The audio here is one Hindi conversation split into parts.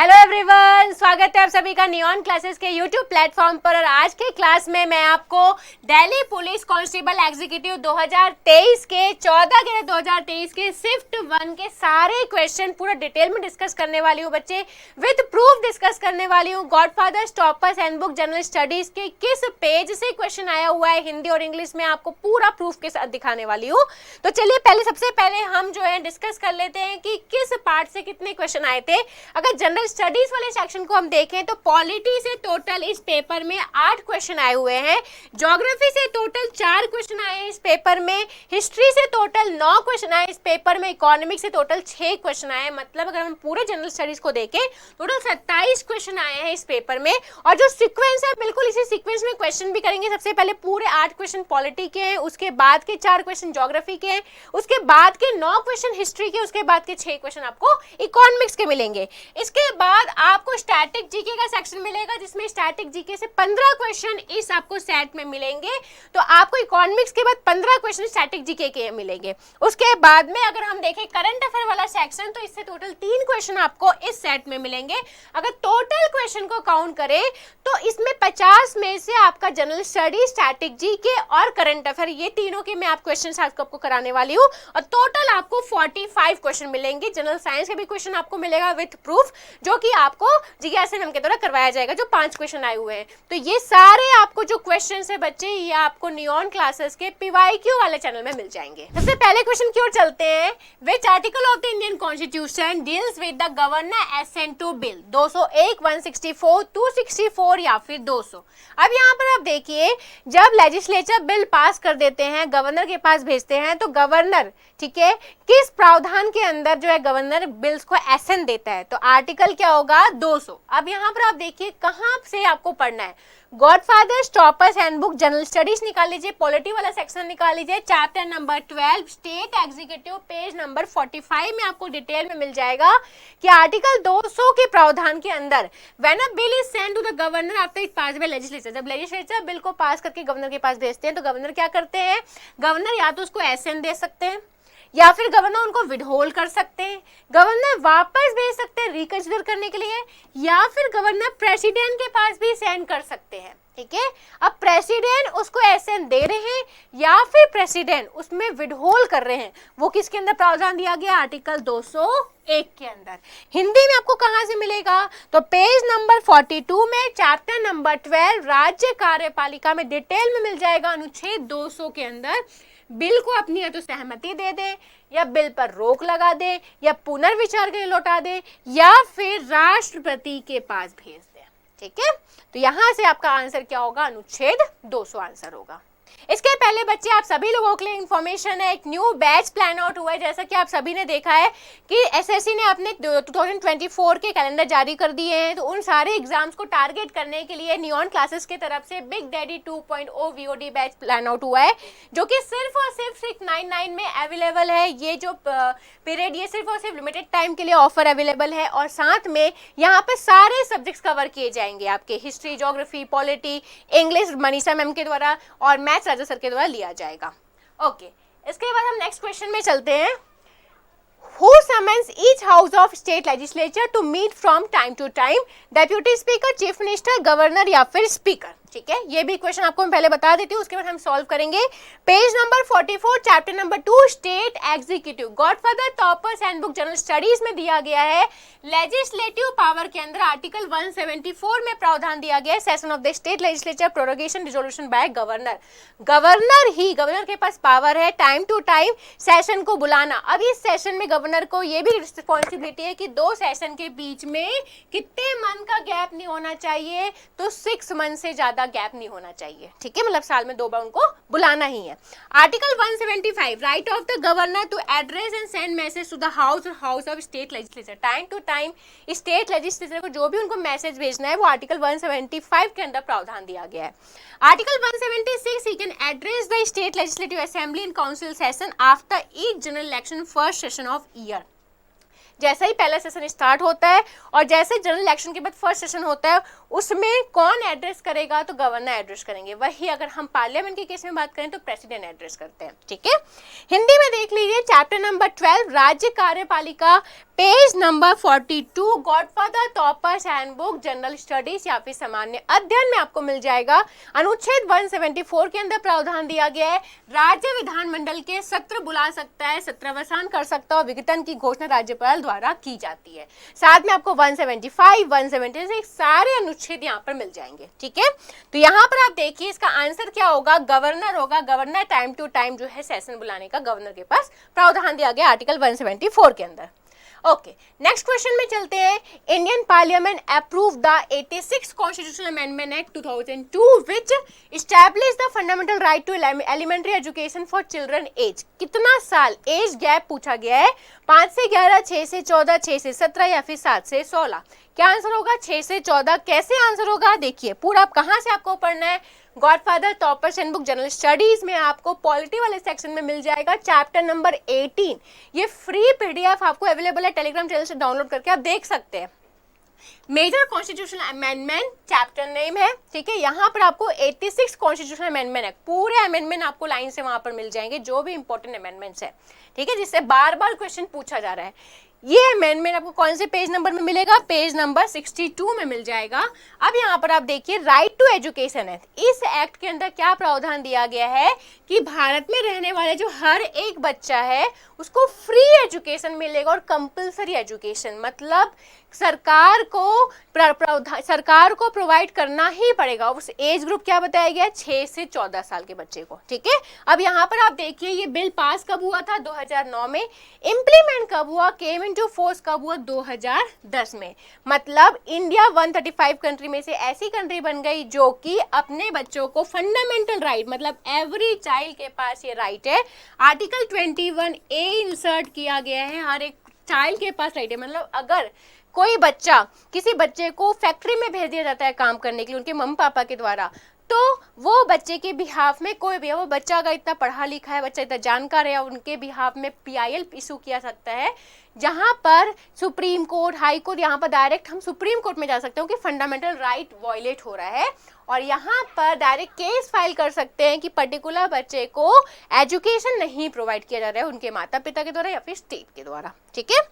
हेलो एवरीवन, स्वागत है आप सभी का नियॉन क्लासेस के यूट्यूब प्लेटफॉर्म पर। और आज के क्लास में मैं आपको दिल्ली पुलिस कांस्टेबल एग्जीक्यूटिव 2023 के 14/11/2023 के शिफ्ट 1 के सारे क्वेश्चन पूरा डिटेल में डिस्कस करने वाली हूँ बच्चे, विद प्रूफ डिस्कस करने वाली हूँ। Godfather toppers handbook general studies के किस पेज से क्वेश्चन आया हुआ है हिंदी और इंग्लिश में, आपको पूरा प्रूफ के साथ दिखाने वाली हूँ। तो चलिए सबसे पहले हम जो है डिस्कस कर लेते हैं कि किस पार्ट से कितने क्वेश्चन आए थे। अगर जनरल स्टडीज वाले सेक्शन को हम देखें तो पॉलिटी से टोटल इस पेपर में 8 क्वेश्चन आए हुए हैं, ज्योग्राफी से टोटल 4 क्वेश्चन आए हैं इस पेपर में, हिस्ट्री से टोटल 9 क्वेश्चन आए इस पेपर में, इकोनॉमिक्स से टोटल 6 क्वेश्चन आए हैं। मतलब अगर हम पूरे जनरल स्टडीज को देखें टोटल 27 क्वेश्चन आए हैं इस पेपर में। और जो सीक्वेंस है बिल्कुल इसी सीक्वेंस में क्वेश्चन भी करेंगे। सबसे पहले पूरे 8 क्वेश्चन पॉलिटी के हैं, उसके बाद के 4 क्वेश्चन ज्योग्राफी के हैं, उसके बाद के 9 क्वेश्चन हिस्ट्री के, उसके बाद के 6 क्वेश्चन आपको इकोनॉमिक्स के मिलेंगे। इसके बाद आपको स्टैटिक जीके का सेक्शन मिलेगा जिसमें स्टैटिक जीके से 15 क्वेश्चन इस आपको सेट में मिलेंगे। तो आपको इकोनॉमिक्स के बाद 15 क्वेश्चन स्टैटिक जीके के मिलेंगे। उसके बाद में अगर हम देखें करंट अफेयर वाला सेक्शन तो इससे टोटल 3 क्वेश्चन आपको इस सेट में मिलेंगे। अगर टोटल क्वेश्चन को काउंट करें तो इसमें 50 में से आपका जनरल स्टडी, स्टैटिक जीके और करंट अफेयर, ये तीनों के मैं आप क्वेश्चन आपको कराने वाली हूँ। और टोटल आपको 45 क्वेश्चन मिलेंगे। जनरल साइंस के भी क्वेश्चन आपको मिलेगा विथ प्रूफ, जो कि आपको जीएसएनएम के द्वारा करवाया जाएगा, जो 5 क्वेश्चन आए हुए हैं। तो ये सारे आपको जो क्वेश्चंस है बच्चे, ये आपको नियॉन क्लासेस के पीवाईक्यू वाले चैनल में मिल जाएंगे। सबसे पहले क्वेश्चन की ओर चलते हैं। Which article of the Indian constitution deals with the governor assent to bill 201, 164, 264 या फिर 200। अब यहाँ पर आप देखिए, जब लेजिस्लेचर बिल पास कर देते हैं, गवर्नर के पास भेजते हैं, तो गवर्नर, ठीक है, किस प्रावधान के अंदर जो है गवर्नर बिल्स को एसेंट देता है, तो आर्टिकल क्या होगा 200। अब यहाँ पर आप देखिए कहाँ से आपको पढ़ना है। Godfather toppers handbook general studies निकाल लीजिए, पॉलिटी वाला सेक्शन निकाल लीजिए, chapter number 12 state executive page number 45 में आपको डिटेल में मिल जाएगा कि आर्टिकल 200 के प्रावधान के अंदर when a bill is sent to the governor after it pass by legislature, जब लेजिस्लेचर बिल को पास करके गवर्नर के पास भेजते हैं तो गवर्नर क्या करते हैं, गवर्नर या तो उसको एसेंट दे सकते हैं या फिर गवर्नर उनको विदहोल्ड कर सकते हैं, गवर्नर वापस भेज सकते हैं रिकंसिडर करने के लिए, या फिर गवर्नर प्रेसिडेंट के पास भी सेंड कर सकते हैं। ठीक है, अब प्रेसिडेंट उसको एसेंट दे रहे हैं या फिर प्रेसिडेंट उसमें विदहोल्ड कर रहे हैं, वो किसके अंदर प्रावधान दिया गया, आर्टिकल 201 के अंदर। हिंदी में आपको कहां से मिलेगा, तो पेज नंबर 42 में चैप्टर नंबर 12 राज्य कार्यपालिका में डिटेल में मिल जाएगा। अनुच्छेद 200 के अंदर बिल को अपनी या तो सहमति दे दे, या बिल पर रोक लगा दे, या पुनर्विचार के लिए लौटा दे, या फिर राष्ट्रपति के पास भेज दे। ठीक है, तो यहां से आपका आंसर क्या होगा, अनुच्छेद 200 आंसर होगा। इसके पहले बच्चे आप सभी लोगों के लिए इंफॉर्मेशन है, एक न्यू बैच प्लान आउट हुआ है। जैसा कि आप सभी ने देखा है कि एसएससी ने अपने 2024 के कैलेंडर जारी कर दिए हैं, तो उन सारे एग्जाम्स को टारगेट करने के लिए नियॉन क्लासेस की तरफ से big daddy 2.0 VOD batch plan out हुआ है, जो कि सिर्फ और सिर्फ 699 में अवेलेबल है। ये जो पीरियड, ये सिर्फ और सिर्फ लिमिटेड टाइम के लिए ऑफर अवेलेबल है। और साथ में यहाँ पे सारे सब्जेक्ट्स कवर किए जाएंगे आपके, history, geography, polity, English Manisha ma'am के द्वारा, और मैथ्स राजा सर के द्वारा लिया जाएगा। ओके, इसके बाद हम नेक्स्ट क्वेश्चन में चलते हैं। Who summons each house of state legislature to meet from time to time? Deputy Speaker, Chief Minister, Governor या फिर Speaker? ठीक है, ये भी क्वेश्चन आपको मैं पहले बता देती हूँ, उसके बाद हम सॉल्व करेंगे। Page number 44 chapter number 2 state executive, godfather toppers handbook general studies में दिया गया है। लेजिस्लेटिव पावर के अंदर आर्टिकल 174 में प्रावधान दिया गया है, session of the state legislature prorogation resolution by governor. Governor के पास पावर है टाइम टू टाइम सेशन को बुलाना। अब इस सेशन में गवर्नर को ये भी रिस्पॉन्सिबिलिटी है कि 2 सेशन के बीच में कितने मंथ का गैप नहीं होना चाहिए, तो 6 मंथ से ज्यादा गैप नहीं होना चाहिए। ठीक है, मतलब साल में 2 बार उनको बुलाना ही है। Article 175 right of the governor to address and send message to the house of state legislature, time to time state legislature को जो भी उनको मैसेज भेजना है वो आर्टिकल 175 के अंदर प्रावधान दिया गया है। Article 176 he can address the state legislative assembly in council session after each general election first session of year. जैसे ही पहला सेशन स्टार्ट होता है और जैसे जनरल इलेक्शन के बाद फर्स्ट सेशन होता है, उसमें कौन एड्रेस करेगा, तो गवर्नर एड्रेस करेंगे। वही अगर हम पार्लियामेंट के केस में बात करें तो प्रेसिडेंट एड्रेस करते हैं। ठीक है, हिंदी में देख लीजिए चैप्टर नंबर 12 राज्य कार्यपालिका page number 42 godfather toppers handbook general studies या फिर सामान्य अध्ययन में आपको मिल जाएगा। अनुच्छेद 174 के अंदर प्रावधान दिया गया है, राज्य विधानमंडल के सत्र बुला सकता है, सत्रावसान कर सकता है और विघटन की घोषणा राज्यपाल द्वारा की जाती है। साथ में आपको 175, 176 सारे अनुच्छेद यहाँ पर मिल जाएंगे। ठीक है, तो यहाँ पर आप देखिए इसका आंसर क्या होगा, गवर्नर होगा। गवर्नर टाइम टू टाइम जो है सेशन बुलाने का गवर्नर के पास प्रावधान दिया गया आर्टिकल 174 के अंदर। ओके, नेक्स्ट क्वेश्चन में चलते हैं। Indian parliament approve the 86 constitutional amendment act 2002 which establish the fundamental right to elementary education for children age. कितना साल एज गैप पूछा गया है, 5 से 11, 6 से 14, 6 से 17 या फिर 7 से 16। क्या आंसर होगा, 6 से 14। कैसे आंसर होगा देखिए, पूरा आप कहाँ से आपको पढ़ना है, godfather toppers handbook general studies में आपको पॉलिटी वाले सेक्शन में मिल जाएगा, चैप्टर नंबर 18। ये फ्री पीडीएफ आपको अवेलेबल है, टेलीग्राम चैनल से डाउनलोड करके आप देख सकते हैं। Major constitutional amendment chapter name है। ठीक है, यहाँ पर आपको 86 कॉन्स्टिट्यूशनल अमेंडमेंट है, पूरे अमेंडमेंट आपको लाइन से वहां पर मिल जाएंगे, जो भी इंपॉर्टेंट अमेंडमेंट्स है। ठीक है, जिससे बार बार क्वेश्चन पूछा जा रहा है। ये अमेंडमेंट आपको कौन से पेज नंबर में मिलेगा, पेज नंबर 62 में मिल जाएगा। अब यहाँ पर आप देखिए राइट टू एजुकेशन है। इस एक्ट के अंदर क्या प्रावधान दिया गया है कि भारत में रहने वाले जो हर एक बच्चा है उसको फ्री एजुकेशन मिलेगा और कंपलसरी एजुकेशन, मतलब सरकार को प्रोवाइड करना ही पड़ेगा। उस एज ग्रुप क्या बताया गया है, 6 से 14 साल के बच्चे को। ठीक है, अब यहाँ पर आप देखिए ये बिल पास कब हुआ था, 2009 में। इम्प्लीमेंट कब हुआ, केम इनटू फोर्स कब हुआ, 2010 में। मतलब इंडिया 135 कंट्री में से ऐसी कंट्री बन गई जो कि अपने बच्चों को फंडामेंटल राइट, मतलब एवरी चाइल्ड के पास ये राइट है। आर्टिकल 21A इंसर्ट किया गया है, हर एक चाइल्ड के पास राइट है। मतलब अगर कोई बच्चा, किसी बच्चे को फैक्ट्री में भेज दिया जाता है काम करने के लिए उनके मम्मी पापा के द्वारा, तो वो बच्चे के बिहाफ में कोई भी, वो बच्चा अगर इतना पढ़ा लिखा है, बच्चा इतना जानकार है, उनके बिहाफ में PIL इशू किया सकता है, जहां पर सुप्रीम कोर्ट, हाई कोर्ट, यहाँ पर डायरेक्ट हम सुप्रीम कोर्ट में जा सकते हैं कि फंडामेंटल राइट वायलेट हो रहा है, और यहाँ पर डायरेक्ट केस फाइल कर सकते हैं कि पर्टिकुलर बच्चे को एजुकेशन नहीं प्रोवाइड किया जा रहा है उनके माता पिता के द्वारा या फिर स्टेट के द्वारा। ठीक है,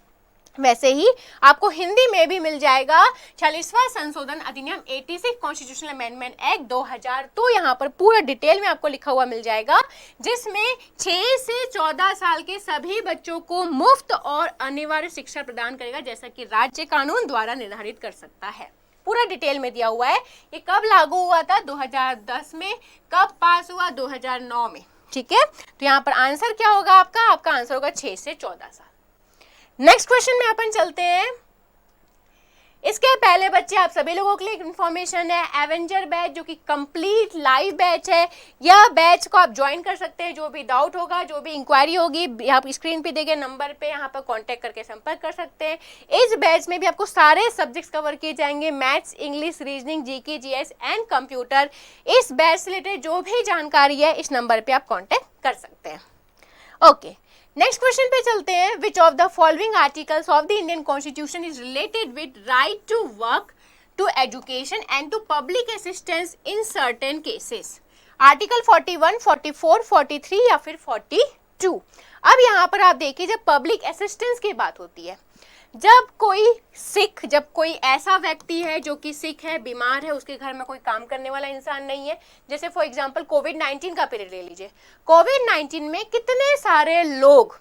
वैसे ही आपको हिंदी में भी मिल जाएगा 46वां संशोधन अधिनियम 86 कॉन्स्टिट्यूशनल अमेंडमेंट एक्ट 2000। तो यहाँ पर पूरा डिटेल में आपको लिखा हुआ मिल जाएगा, जिसमें 6 से 14 साल के सभी बच्चों को मुफ्त और अनिवार्य शिक्षा प्रदान करेगा, जैसा कि राज्य कानून द्वारा निर्धारित कर सकता है। पूरा डिटेल में दिया हुआ है। ये कब लागू हुआ था, 2010 में। कब पास हुआ, 2009 में। ठीक है, तो यहाँ पर आंसर क्या होगा आपका आंसर होगा 6 से 14 साल। नेक्स्ट क्वेश्चन में अपन चलते हैं। इसके पहले बच्चे आप सभी लोगों के लिए इन्फॉर्मेशन है, एवेंजर बैच जो कि कंप्लीट लाइव बैच है। यह बैच को आप ज्वाइन कर सकते हैं। जो भी डाउट होगा, जो भी इंक्वायरी होगी, आप स्क्रीन पे देखे नंबर पे यहाँ पर कांटेक्ट करके संपर्क कर सकते हैं। इस बैच में भी आपको सारे सब्जेक्ट्स कवर किए जाएंगे, maths, English, reasoning, GK, GS and computer. इस बैच से रिलेटेड जो भी जानकारी है इस नंबर पे आप कॉन्टेक्ट कर सकते हैं। ओके, नेक्स्ट क्वेश्चन पे चलते हैं। Which of the following articles of the Indian constitution is related with right to work, to education and to public assistance in certain cases. Article 41, 44, 43 या फिर 42। अब यहाँ पर आप देखिए, जब पब्लिक असिस्टेंस की बात होती है, जब कोई ऐसा व्यक्ति है जो कि सिक है, बीमार है, उसके घर में कोई काम करने वाला इंसान नहीं है, जैसे फॉर एग्जांपल कोविड-19 का पीरियड ले लीजिए। कोविड-19 में कितने सारे लोग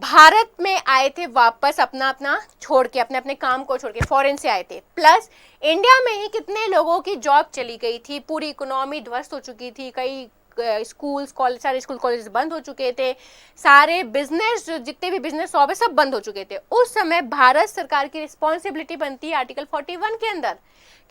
भारत में आए थे वापस, अपना छोड़ के, अपने काम को छोड़ के फॉरेन से आए थे। प्लस इंडिया में ही कितने लोगों की जॉब चली गई थी, पूरी इकोनॉमी ध्वस्त हो चुकी थी, कई स्कूल्स कॉलेज, सारे स्कूल कॉलेज बंद हो चुके थे, सारे बिजनेस, जितने भी बिजनेस शॉप है सब बंद हो चुके थे। उस समय भारत सरकार की रिस्पॉन्सिबिलिटी बनती है आर्टिकल 41 के अंदर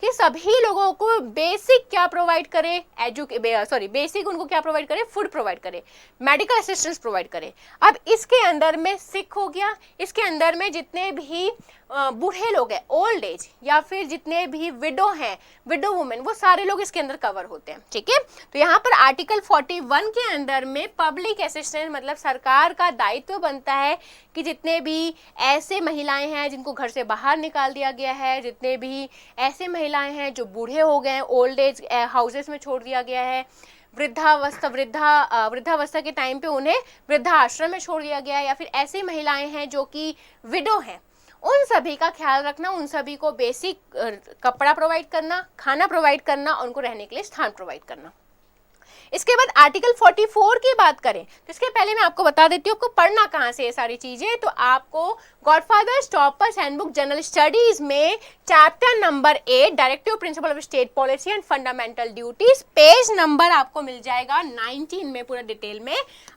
कि सभी लोगों को बेसिक क्या प्रोवाइड करे, बेसिक उनको क्या प्रोवाइड करे, फूड प्रोवाइड करे, मेडिकल असिस्टेंस प्रोवाइड करे। अब इसके अंदर में सिक हो गया, इसके अंदर में जितने भी बूढ़े लोग हैं, ओल्ड एज, या फिर जितने भी विडो हैं, विडो वुमेन, वो सारे लोग इसके अंदर कवर होते हैं। ठीक है, तो यहाँ पर आर्टिकल 41 के अंदर में पब्लिक असिस्टेंस, मतलब सरकार का दायित्व बनता है कि जितने भी ऐसे महिलाएं हैं जिनको घर से बाहर निकाल दिया गया है, जितने भी ऐसे महिलाएं हैं जो बूढ़े हो गए हैं, ओल्ड एज हाउसेस में छोड़ दिया गया है, वृद्धावस्था के टाइम पे उन्हें वृद्धाश्रम में छोड़ दिया गया है, या फिर ऐसी महिलाएं हैं जो कि विडो हैं, उन सभी का ख्याल रखना, उन सभी को बेसिक कपड़ा प्रोवाइड करना, खाना प्रोवाइड करना और उनको रहने के लिए स्थान प्रोवाइड करना। इसके बाद आर्टिकल 44 की बात करें तो इसके पहले मैं आपको बता देती हूँ आपको पढ़ना कहाँ से ये सारी चीजें। तो आपको godfather toppers handbook general studies में chapter number 8 directive principle of state policy and fundamental duties, page number आपको मिल जाएगा 19 में पूरा डिटेल में।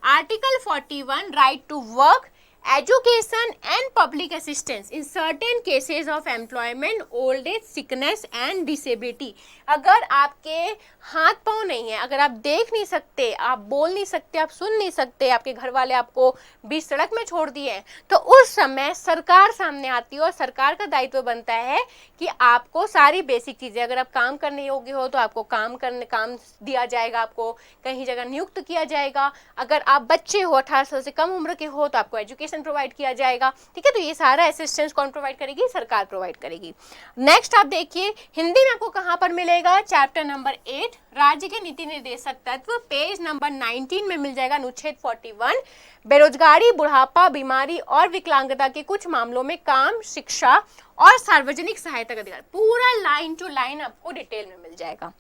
Article 41 right to work, education and public assistance in certain cases of employment, old age, sickness and disability। अगर आपके हाथ पाँव नहीं है, अगर आप देख नहीं सकते, आप बोल नहीं सकते, आप सुन नहीं सकते, आपके घर वाले आपको बीच सड़क में छोड़ दिए हैं, तो उस समय सरकार सामने आती है और सरकार का दायित्व बनता है कि आपको सारी बेसिक चीज़ें, अगर आप काम करने योग्य हो तो आपको काम दिया जाएगा, आपको कहीं जगह नियुक्त किया जाएगा। अगर आप बच्चे हो, 18 साल से कम उम्र के हो, तो आपको एजुकेशन प्रोवाइड किया जाएगा। ठीक है, तो ये सारा असिस्टेंस कौन प्रोवाइड करेगी? सरकार प्रोवाइड करेगी। नेक्स्ट आप देखिए हिंदी में आपको कहाँ पर मिलेगा? चैप्टर नंबर 8 राज्य के नीति निर्देशक तत्व, पेज नंबर 19 में मिल जाएगा अनुच्छेद 41 बेरोजगारी, बुढ़ापा, बीमारी और विकलांगता के कुछ मामलों में काम, शिक्षा और सार्वजनिक सहायता का अधिकार। पूरा लाइन टू लाइन आपको डिटेल में मिल जाएगा।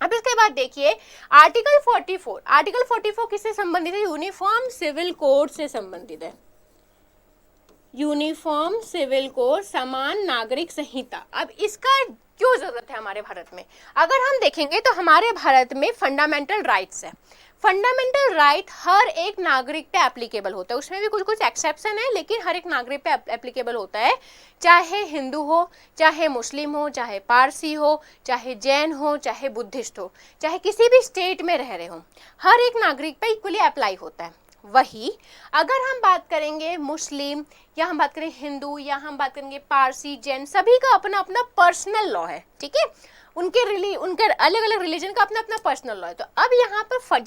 अब इसके बाद देखिए आर्टिकल 44। आर्टिकल 44 किससे संबंधित है? यूनिफॉर्म सिविल कोड से संबंधित है। यूनिफॉर्म सिविल कोड, समान नागरिक संहिता। अब इसका क्यों जरूरत है हमारे भारत में? अगर हम देखेंगे तो हमारे भारत में फंडामेंटल राइट्स है। फंडामेंटल राइट हर एक नागरिक पे एप्लीकेबल होता है, उसमें भी कुछ कुछ एक्सेप्शन है, लेकिन हर एक नागरिक पे एप्लीकेबल होता है, चाहे हिंदू हो, चाहे मुस्लिम हो, चाहे पारसी हो, चाहे जैन हो, चाहे बुद्धिस्ट हो, चाहे किसी भी स्टेट में रह रहे हो, हर एक नागरिक पे इक्वली अप्लाई होता है। वही अगर हम बात करेंगे मुस्लिम, या हम बात करें हिंदू, या हम बात करेंगे पारसी, जैन, सभी का अपना अपना पर्सनल लॉ है। ठीक है, उनके अलग अलग रिलीजन का अपना अपना पर्सनल लॉ है। तो अब यहाँ पर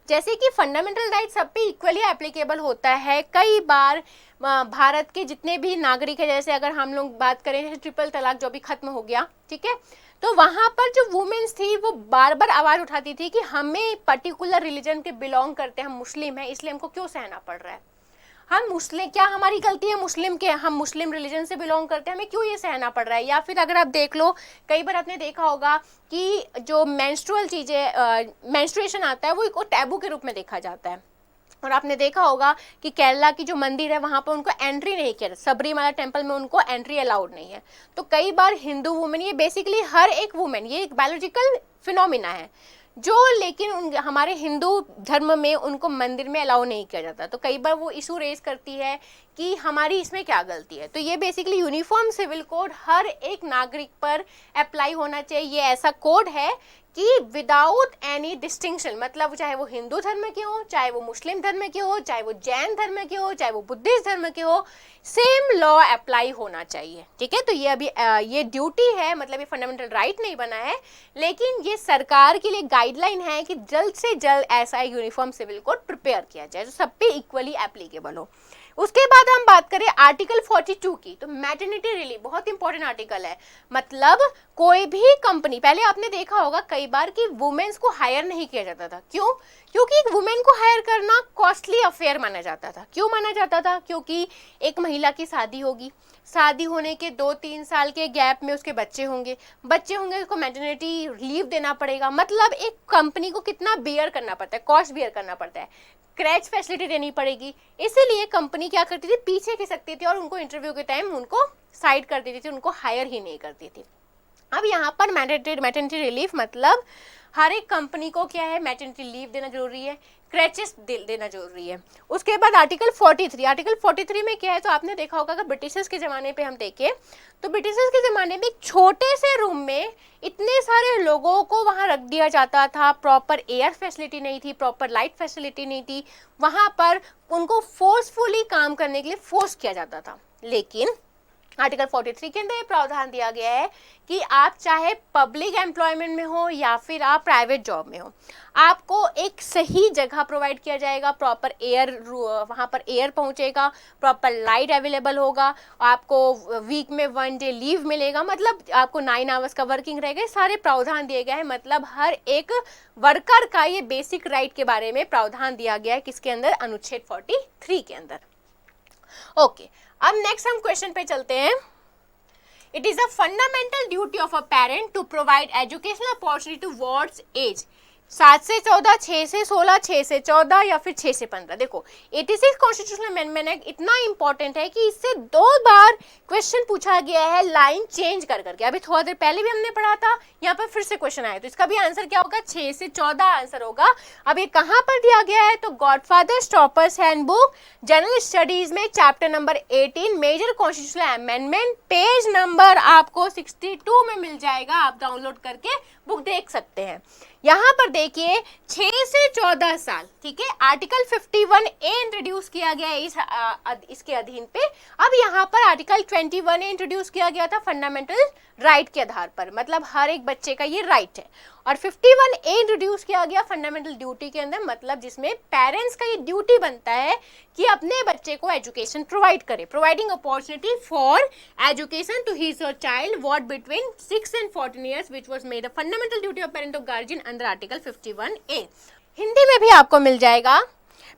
जैसे कि फंडामेंटल राइट सब पे इक्वली एप्लीकेबल होता है, कई बार भारत के जितने भी नागरिक है, जैसे अगर हम लोग बात करें जैसे ट्रिपल तलाक जो भी खत्म हो गया, ठीक है, तो वहाँ पर जो वुमेन्स थी वो बार बार आवाज़ उठाती थी कि हमें पर्टिकुलर रिलीजन के बिलोंग करते हैं, हम मुस्लिम हैं, इसलिए हमको क्यों सहना पड़ रहा है, हम मुस्लिम, क्या हमारी गलती है मुस्लिम के, हम मुस्लिम रिलीजन से बिलोंग करते हैं, हमें क्यों ये सहना पड़ रहा है। या फिर अगर आप देख लो, कई बार आपने देखा होगा कि जो मेंस्ट्रुअल चीज़ें, मेंस्ट्रुएशन आता है, वो एक टैबू के रूप में देखा जाता है। और आपने देखा होगा कि केरला की जो मंदिर है वहाँ पर उनको एंट्री नहीं किया, सबरीमाला टेम्पल में उनको एंट्री अलाउड नहीं है। तो कई बार हिंदू वुमेन, ये बेसिकली हर एक वुमेन, ये एक बायोलॉजिकल फिनोमिना है जो, लेकिन हमारे हिंदू धर्म में उनको मंदिर में अलाउ नहीं किया जाता। तो कई बार वो इशू रेज करती है कि हमारी इसमें क्या गलती है। तो ये बेसिकली यूनिफॉर्म सिविल कोड हर एक नागरिक पर अप्लाई होना चाहिए। ये ऐसा कोड है कि विदाउट एनी डिस्टिंक्शन, मतलब चाहे वो हिंदू धर्म के हो, चाहे वो मुस्लिम धर्म के हो, चाहे वो जैन धर्म के हो, चाहे वो बुद्धिस्ट धर्म के हो, सेम लॉ अप्लाई होना चाहिए। ठीक है, तो ये अभी ये ड्यूटी है, मतलब ये फंडामेंटल राइट नहीं बना है, लेकिन ये सरकार के लिए गाइडलाइन है कि जल्द से जल्द ऐसा यूनिफॉर्म सिविल कोड प्रिपेयर किया जाए जो सब पे इक्वली एप्लीकेबल हो। उसके बाद हम बात करें आर्टिकल 42 की, तो मैटरनिटी रिलीव बहुत इंपॉर्टेंट आर्टिकल है। मतलब कोई भी कंपनी, पहले आपने देखा होगा कई बार कि वुमेन्स को हायर नहीं किया जाता था। क्यों? क्योंकि एक वुमेन को हायर करना कॉस्टली अफेयर माना जाता था। क्यों माना जाता था? क्योंकि एक महिला की शादी होगी, शादी होने के 2-3 साल के गैप में उसके बच्चे होंगे उसको मैटरनिटी लीव देना पड़ेगा। मतलब एक कंपनी को कितना बेयर करना पड़ता है, कॉस्ट बेयर करना पड़ता है, क्रैच फैसिलिटी देनी पड़ेगी। इसीलिए कंपनी क्या करती थी, पीछे खिसकती थी और उनको इंटरव्यू के टाइम उनको साइड कर देती थी, उनको हायर ही नहीं करती थी। अब यहाँ पर मैटरनिटी रिलीफ मतलब हर एक कंपनी को क्या है, मैटरनिटी लीव देना जरूरी है, क्रैचेस देना जरूरी है। उसके बाद आर्टिकल 43 में क्या है, तो आपने देखा होगा कि ब्रिटिशर्स के ज़माने पे हम देखें तो ब्रिटिशर्स के ज़माने में एक छोटे से रूम में इतने सारे लोगों को वहाँ रख दिया जाता था। प्रॉपर एयर फैसिलिटी नहीं थी, प्रॉपर लाइट फैसिलिटी नहीं थी, वहाँ पर उनको फोर्सफुली काम करने के लिए फोर्स किया जाता था। लेकिन आर्टिकल 43 के अंदर ये प्रावधान दिया गया है कि आप चाहे पब्लिक एम्प्लॉयमेंट में हो या फिर आप प्राइवेट जॉब में हो, आपको एक सही जगह प्रोवाइड किया जाएगा, प्रॉपर एयर, वहाँ पर एयर पहुँचेगा, प्रॉपर लाइट अवेलेबल होगा, आपको वीक में 1 डे लीव मिलेगा, मतलब आपको 9 आवर्स का वर्किंग रहेगा। सारे प्रावधान दिए गए हैं, मतलब हर एक वर्कर का ये बेसिक राइट के बारे में प्रावधान दिया गया है। किसके अंदर? अनुच्छेद 43 के अंदर। ओके, अब नेक्स्ट हम क्वेश्चन पे चलते हैं। It is a fundamental duty of a parent to provide educational opportunity towards age 7 से 14, 6 से 16, 6 से 14 या फिर 6 से 15। देखो 86 कॉन्स्टिट्यूशनल अमेंडमेंट एक्ट इतना इंपॉर्टेंट है कि इससे 2 बार क्वेश्चन पूछा गया है लाइन चेंज कर करके। अभी थोड़ा देर पहले भी हमने पढ़ा था, यहाँ पर फिर से क्वेश्चन आया, तो इसका भी आंसर क्या होगा, 6 से 14 आंसर होगा। अब ये कहाँ पर दिया गया है, तो godfather stoppers handbook general studies में chapter number 18 major constitutional amendment, page number आपको 62 में मिल जाएगा। आप डाउनलोड करके बुक देख सकते हैं। यहाँ पर देखिए 6 से 14 साल, ठीक है, आर्टिकल 51A इंट्रोड्यूस किया गया है इसके अधीन पे। अब यहाँ पर आर्टिकल 21A इंट्रोड्यूस किया गया था फंडामेंटल राइट के आधार पर, मतलब हर एक बच्चे का ये राइट है। और 51A इंट्रोड्यूस किया गया फंडामेंटल ड्यूटी के अंदर, मतलब जिसमें पेरेंट्स का ये ड्यूटी बनता है कि अपने बच्चे को एजुकेशन प्रोवाइड करे, providing opportunity for education to his or child ward between 6 and 14 years which was made a fundamental duty of parent of guardian under article 51A। Hindi में भी आपको मिल जाएगा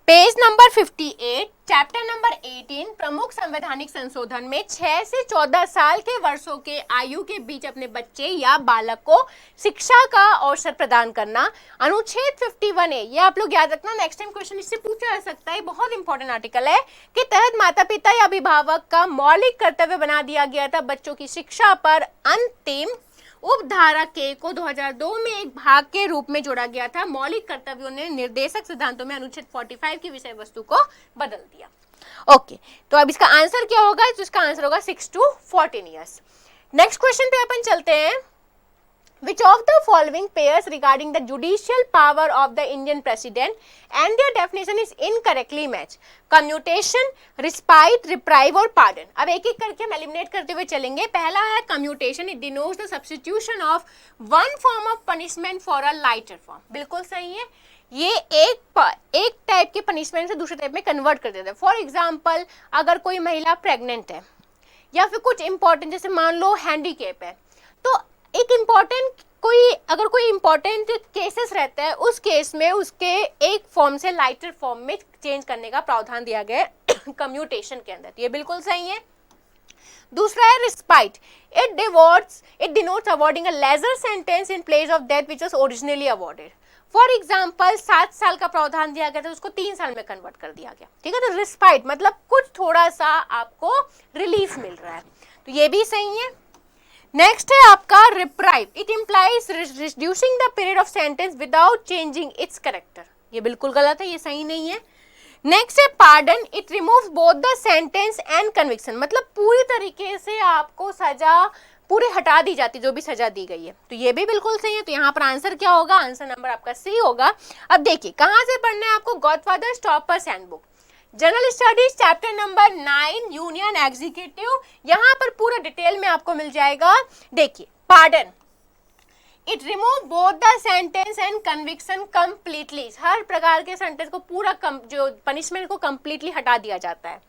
पेज नंबर 58 चैप्टर नंबर 18 प्रमुख संवैधानिक संशोधन में 6 से 14 साल के वर्षों के आयु के बीच अपने बच्चे या बालक को शिक्षा का अवसर प्रदान करना। अनुच्छेद 51A, ये आप लोग याद रखना, नेक्स्ट टाइम क्वेश्चन इससे पूछा जा सकता है, बहुत इंपॉर्टेंट आर्टिकल है, के तहत माता पिता या अभिभावक का मौलिक कर्तव्य बना दिया गया था बच्चों की शिक्षा पर अंतिम उपधारा के को 2002 में एक भाग के रूप में जोड़ा गया था। मौलिक कर्तव्यों ने निर्देशक सिद्धांतों में अनुच्छेद 45 की विषय वस्तु को बदल दिया। ओके, तो अब इसका आंसर क्या होगा, तो इसका आंसर होगा 6 to 14 years। नेक्स्ट क्वेश्चन पे अपन चलते हैं। Which of the following pairs regarding the judicial power of the Indian President and their definition is incorrectly matched? Commutation, respite, reprieve और pardon। अब एक एक करके हम एलिमिनेट करते हुए चलेंगे। पहला है commutation, it denotes the substitution of one form of punishment for a lighter form। बिल्कुल सही है, ये एक टाइप के पनिशमेंट से दूसरे टाइप में कन्वर्ट कर देता है। फॉर एग्जाम्पल, अगर कोई महिला प्रेग्नेंट है या फिर कुछ इंपॉर्टेंट, जैसे मान लो हैंडीकैप है, तो एक इम्पॉर्टेंट अगर कोई इम्पॉर्टेंट केसेस रहता है, उस केस में उसके एक फॉर्म से लाइटर फॉर्म में चेंज करने का प्रावधान दिया गया है कम्यूटेशन के अंदर, तो ये बिल्कुल सही है। दूसरा है respite, it denotes awarding a lesser sentence in place of death which was originally awarded. For example 7 साल का प्रावधान दिया गया था, उसको 3 साल में कन्वर्ट कर दिया गया, ठीक है। तो रिस्पाइट मतलब कुछ थोड़ा सा आपको रिलीफ मिल रहा है, तो ये भी सही है। नेक्स्ट है आपका reprieve, it implies reducing the period of sentence without changing its character, ये बिल्कुल गलत है, ये सही नहीं है। नेक्स्ट है pardon, it removes both the sentence and conviction, मतलब पूरी तरीके से आपको सजा पूरे हटा दी जाती जो भी सजा दी गई है, तो ये भी बिल्कुल सही है। तो यहाँ पर आंसर क्या होगा, आंसर नंबर आपका सी होगा। अब देखिए कहाँ से पढ़ना है आपको, godfather stoppers handbook general studies chapter number 9 union executive, यहाँ पर पूरा डिटेल में आपको मिल जाएगा। देखिए pardon, it remove both the sentence and conviction completely, हर प्रकार के सेंटेंस को पूरा जो पनिशमेंट को कंप्लीटली हटा दिया जाता है।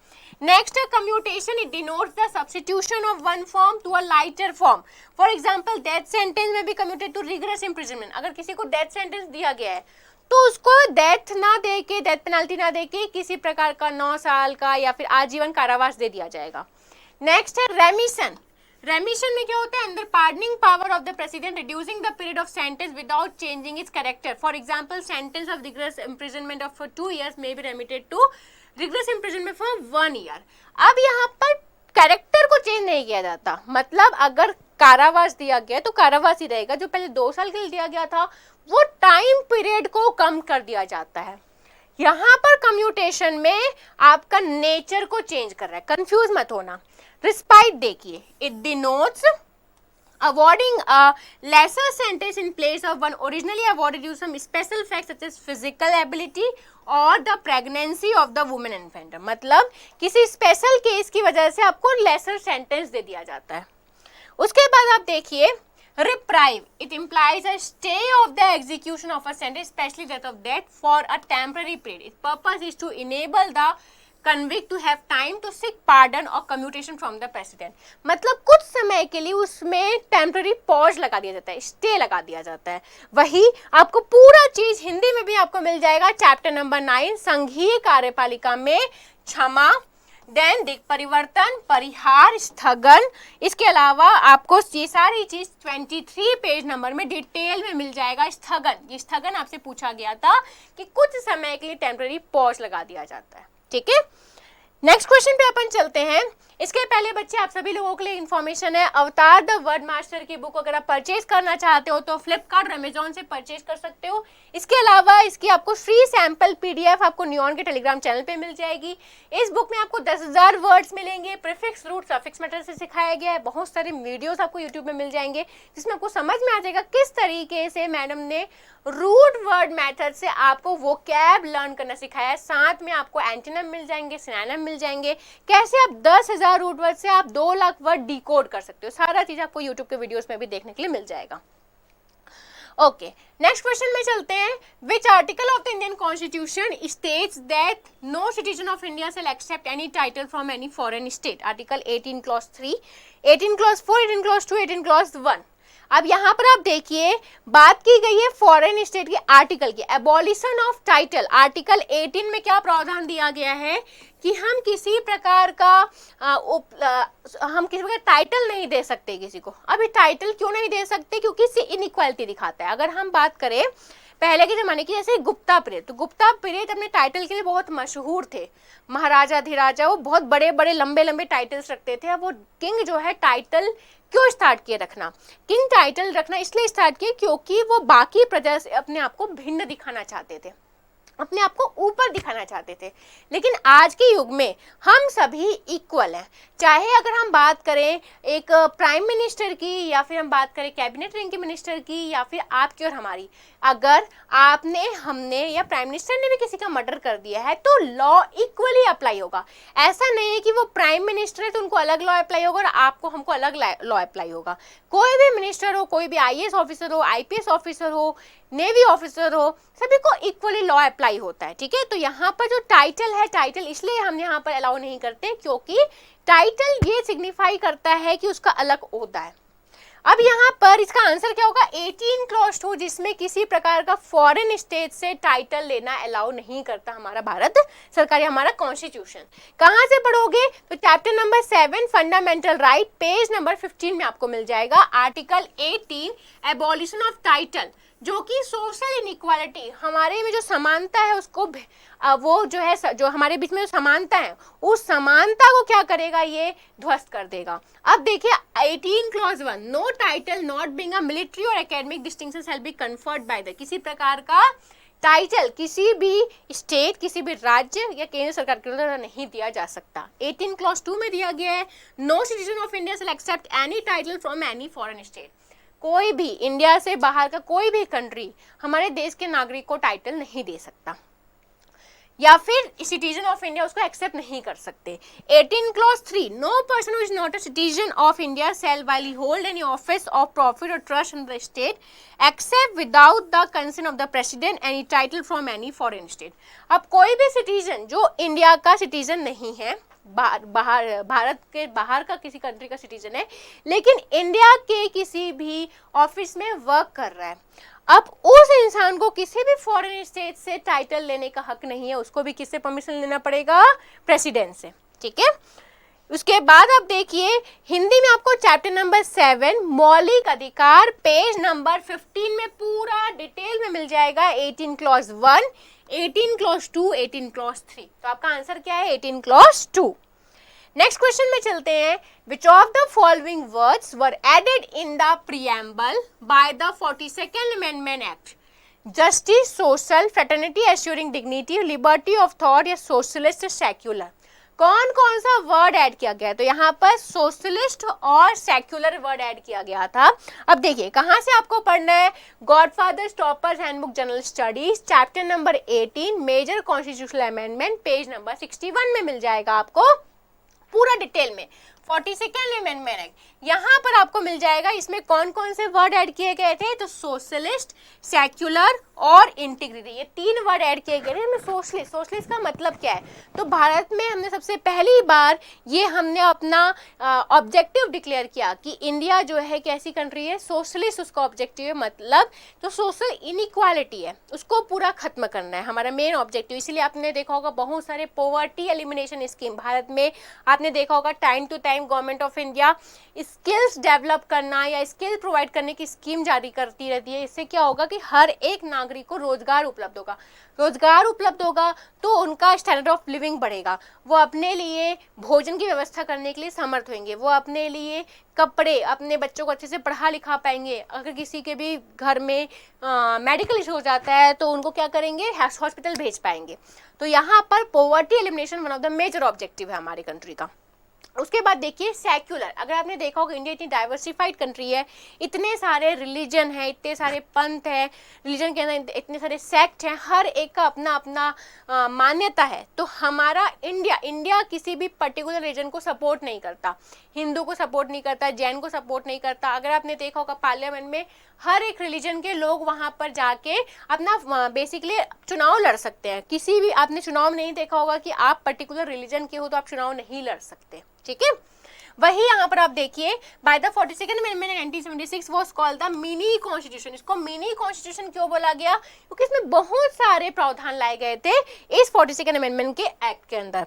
नेक्स्ट है commutation, it denotes the substitution of one form to a lighter form. For example death sentence में भी कम्यूटेड टू रिगरस इम्प्रिजनमेंट, अगर किसी को डेथ सेंटेंस दिया गया है तो उसको डेथ ना दे के, डेथ पेनल्टी ना दे के किसी प्रकार का 9 साल का या फिर आजीवन कारावास दे दिया जाएगा। नेक्स्ट है रेमिशन, रेमिशन में क्या होता है, under pardoning power of the president reducing the period of sentence without changing its character. For example sentence of rigorous imprisonment of 2 years may be remitted to rigorous imprisonment for 1 year। अब यहाँ पर कैरेक्टर को चेंज नहीं किया जाता, मतलब अगर कारावास दिया गया तो कारावास ही रहेगा, जो पहले 2 साल के लिए दिया गया था वो टाइम पीरियड को कम कर दिया जाता है। यहाँ पर कम्यूटेशन में आपका नेचर को चेंज कर रहा है, कंफ्यूज मत होना। रिस्पाइट देखिए, it denotes awarding a lesser sentence in place of one originally awarded due to some special facts such as physical ability or the pregnancy of the woman infant, मतलब किसी स्पेशल केस की वजह से आपको लेसर सेंटेंस दे दिया जाता है। उसके बाद आप देखिए reprieve, it implies a stay of the execution of a sentence, especially that of death, for a temporary period. Its purpose is to enable the convict to have time to seek pardon or commutation from the president, मतलब कुछ समय के लिए उसमें टेम्पररी पॉज लगा दिया जाता है, स्टे लगा दिया जाता है। वही आपको पूरा चीज हिंदी में भी आपको मिल जाएगा चैप्टर नंबर 9 संघीय कार्यपालिका में क्षमा, देन दिक परिवर्तन, परिहार, स्थगन, इसके अलावा आपको ये सारी चीज 23 पेज नंबर में डिटेल में मिल जाएगा। स्थगन, ये स्थगन आपसे पूछा गया था कि कुछ समय के लिए टेम्पररी पॉज लगा दिया जाता है, ठीक है। नेक्स्ट क्वेश्चन पे अपन चलते हैं। इसके पहले बच्चे आप सभी लोगों के लिए इन्फॉर्मेशन है, अवतार द वर्ड मास्टर की बुक अगर आप परचेज करना चाहते हो तो फ्लिपकार्ट और अमेजोन से परचेज कर सकते हो। इसके अलावा इसकी आपको फ्री सैंपल पीडीएफ आपको नियॉन के टेलीग्राम चैनल पे मिल जाएगी। इस बुक में आपको 10,000 वर्ड्स मिलेंगे, प्रीफिक्स, रूट, सफिक्स मैटर से सिखाया गया है। बहुत सारे वीडियोस आपको यूट्यूब में मिल जाएंगे जिसमें आपको समझ में आ जाएगा किस तरीके से मैडम ने रूट वर्ड मेथड से आपको वोकैब लर्न करना सिखाया है। साथ में आपको एंटोनिम मिल जाएंगे, सिनोनिम मिल जाएंगे, कैसे आप 10,000 रूट वर्ड से आप 2 लाख वर्ड डिकोड कर सकते हो। सारा चीज आपको यूट्यूब के वीडियोस में भी देखने के लिए मिल जाएगा। ओके, नेक्स्ट क्वेश्चन में चलते हैं। Which article of the Indian constitution states that no citizen of India shall accept any title from any foreign state? Article 18 clause 3, 18 clause 4, 18 clause 2, 18 clause 1। अब यहाँ पर आप देखिए बात की गई है फॉरेन स्टेट के आर्टिकल की। एबॉलिशन ऑफ टाइटल, आर्टिकल 18 में क्या प्रावधान दिया गया है कि हम किसी प्रकार का टाइटल नहीं दे सकते किसी को। अभी टाइटल क्यों नहीं दे सकते? क्योंकि इससे इनइक्वालिटी दिखाता है। अगर हम बात करें पहले के जमाने की, जैसे गुप्ता पीरियड, तो गुप्ता पीरियड अपने टाइटल के लिए बहुत मशहूर थे। महाराजा धीराजा वो बहुत बड़े बड़े लंबे लंबे टाइटल्स रखते थे। अब वो किंग जो है टाइटल क्यों स्टार्ट किए रखना? किंग टाइटल रखना इसलिए स्टार्ट किए क्योंकि वो बाकी प्रजा से अपने आप को भिन्न दिखाना चाहते थे, अपने आप को ऊपर दिखाना चाहते थे। लेकिन आज के युग में हम सभी इक्वल हैं। चाहे अगर हम बात करें एक प्राइम मिनिस्टर की, या फिर हम बात करें कैबिनेट रैंक के मिनिस्टर की, या फिर आपकी और हमारी, अगर आपने, हमने या प्राइम मिनिस्टर ने भी किसी का मर्डर कर दिया है तो लॉ इक्वली अप्लाई होगा। ऐसा नहीं है कि वो प्राइम मिनिस्टर है तो उनको अलग लॉ अप्लाई होगा और आपको हमको अलग लॉ अप्लाई होगा। कोई भी मिनिस्टर हो, कोई भी आईएएस ऑफिसर हो, आईपीएस ऑफिसर हो, नेवी ऑफिसर हो, सभी को इक्वली लॉ अप्लाई होता है, ठीक है। तो यहाँ पर जो टाइटल है, टाइटल इसलिए हम यहाँ पर अलाउ नहीं करते क्योंकि टाइटल ये सिग्निफाई करता है कि उसका अलग ओहदा है। अब यहाँ पर इसका आंसर क्या होगा? 18 क्लॉज 2, जिसमें किसी प्रकार का फॉरेन स्टेट से टाइटल लेना अलाउ नहीं करता हमारा भारत सरकार या हमारा कॉन्स्टिट्यूशन। कहाँ से पढ़ोगे? तो chapter number 7 fundamental right, page number 15 में आपको मिल जाएगा। आर्टिकल 18 एबॉलिशन ऑफ टाइटल, जो कि सोशल इनइक्वालिटी, हमारे में जो समानता है उसको वो जो है, जो हमारे बीच में जो समानता है उस समानता को क्या करेगा? ये ध्वस्त कर देगा। अब देखिए 18 clause 1, no title not being a military or academic distinction shall be conferred by the, किसी प्रकार का टाइटल किसी भी स्टेट, किसी भी राज्य या केंद्र सरकार के द्वारा नहीं दिया जा सकता। 18 क्लॉज 2 में दिया गया है, no citizen of India shall accept any title from any foreign state. कोई भी इंडिया से बाहर का कोई भी कंट्री हमारे देश के नागरिक को टाइटल नहीं दे सकता, या फिर सिटीजन ऑफ इंडिया उसको एक्सेप्ट नहीं कर सकते। 18 clause 3, no person who is not a citizen of India shall while he hold any office of profit और trust in the state accept without the consent of the president any title from any foreign state. अब कोई भी सिटीजन जो इंडिया का सिटीजन नहीं है, भारत के बाहर का किसी कंट्री का सिटीजन है, लेकिन इंडिया के किसी भी ऑफिस में वर्क कर रहा है, अब उस इंसान को किसी भी फॉरेन स्टेट से टाइटल लेने का हक नहीं है। उसको भी किससे परमिशन लेना पड़ेगा? प्रेसिडेंट से, ठीक है। उसके बाद आप देखिए हिंदी में आपको चैप्टर नंबर 7 मौलिक अधिकार, पेज नंबर 15 में पूरा डिटेल में मिल जाएगा। 18 क्लॉज 1, 18 क्लॉज 2, 18 क्लॉज 3। तो आपका आंसर क्या है? 18 क्लॉज 2। नेक्स्ट क्वेश्चन में चलते हैं। Which of the following words were added in the preamble by the 42nd amendment act? Justice, social, fraternity, assuring dignity, liberty of thought या सोशलिस्ट, सेक्युलर। कौन कौन सा वर्ड ऐड किया गया? तो यहाँ पर सोशलिस्ट और सेक्युलर वर्ड ऐड किया गया था। अब देखिए कहाँ से आपको पढ़ना है? Godfather stoppers handbook general studies, chapter number 18 major constitutional amendment, page number 61 में मिल जाएगा आपको पूरा डिटेल में। 42nd अमेंडमेंट एक्ट, यहाँ पर आपको मिल जाएगा इसमें कौन कौन से वर्ड ऐड किए गए थे, तो सोशलिस्ट, सेक्युलर और इंटीग्रिटी, ये 3 वर्ड ऐड किए गए थे। सोशलिस्ट, सोशलिस्ट का मतलब क्या है, तो भारत में हमने सबसे पहली बार ये हमने अपना ऑब्जेक्टिव डिक्लेयर किया कि इंडिया जो है एक ऐसी कंट्री है सोशलिस्ट, उसका ऑब्जेक्टिव है, मतलब जो सोशल इनइक्वालिटी है उसको पूरा खत्म करना है हमारा मेन ऑब्जेक्टिव। इसीलिए आपने देखा होगा बहुत सारे पॉवर्टी एलिमिनेशन स्कीम भारत में, आपने देखा होगा time to time government of India skills develop करना या स्किल प्रोवाइड करने की स्कीम जारी करती रहती है। इससे क्या होगा कि हर एक नागरिक को रोजगार उपलब्ध होगा, रोजगार उपलब्ध होगा तो उनका स्टैंडर्ड ऑफ लिविंग बढ़ेगा, वो अपने लिए भोजन की व्यवस्था करने के लिए समर्थ होंगे, वो अपने लिए कपड़े, अपने बच्चों को अच्छे से पढ़ा लिखा पाएंगे। अगर किसी के भी घर में मेडिकल इशू हो जाता है तो उनको क्या करेंगे, हॉस्पिटल भेज पाएंगे। तो यहाँ पर poverty elimination one of the major objective है हमारी कंट्री का। उसके बाद देखिए सेक्युलर, अगर आपने देखा होगा इंडिया इतनी डाइवर्सिफाइड कंट्री है, इतने सारे रिलीजन है, इतने सारे पंथ है, रिलीजन के अंदर इतने सारे सेक्ट हैं, हर एक का अपना अपना मान्यता है। तो हमारा इंडिया किसी भी पर्टिकुलर रिलीजन को सपोर्ट नहीं करता, हिंदू को सपोर्ट नहीं करता, जैन को सपोर्ट नहीं करता। अगर आपने देखा होगा पार्लियामेंट में हर एक रिलीजन के लोग वहां पर जाके अपना बेसिकली चुनाव लड़ सकते हैं। किसी भी आपने चुनाव नहीं देखा होगा कि आप पर्टिकुलर रिलीजन के हो तो आप चुनाव नहीं लड़ सकते, ठीक है। वही यहाँ पर आप देखिए bye the 42nd amendment 1976 was called the mini constitution. इसको मिनी कॉन्स्टिट्यूशन क्यों बोला गया, क्योंकि इसमें बहुत सारे प्रावधान लाए गए थे इस 42nd अमेंडमेंट के एक्ट के अंदर।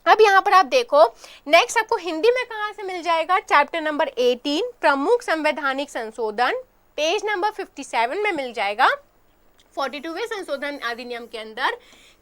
अब यहाँ पर आप देखो नेक्स्ट आपको हिंदी में कहाँ से मिल जाएगा, चैप्टर नंबर 18 प्रमुख संवैधानिक संशोधन, पेज नंबर 57 में मिल जाएगा। 42वें संशोधन अधिनियम के अंदर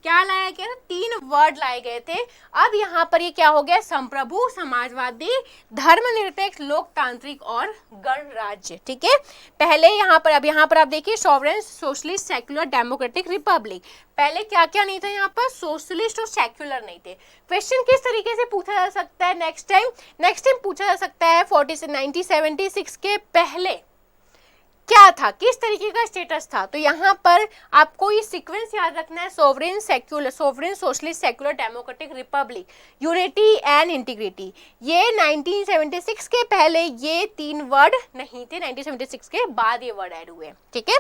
क्या लाया गया, 3 वर्ड लाए गए थे। अब यहाँ पर ये क्या हो गया, संप्रभु, समाजवादी, धर्मनिरपेक्ष, लोकतांत्रिक और गणराज्य, ठीक है। पहले यहाँ पर आप देखिए sovereign, socialist, secular, democratic, Republic. पहले क्या क्या नहीं था यहाँ पर, सोशलिस्ट और सेक्युलर नहीं थे। क्वेश्चन किस तरीके से पूछा जा सकता है नेक्स्ट टाइम पूछा जा सकता है 1976 के पहले क्या था, किस तरीके का स्टेटस था। तो यहाँ पर आपको ये सीक्वेंस याद रखना है, sovereign, secular, sovereign, socialist, secular, democratic, Republic, unity and integrity. ये 1976 के पहले ये 3 वर्ड नहीं थे, 1976 के बाद ये वर्ड ऐड हुए, ठीक है।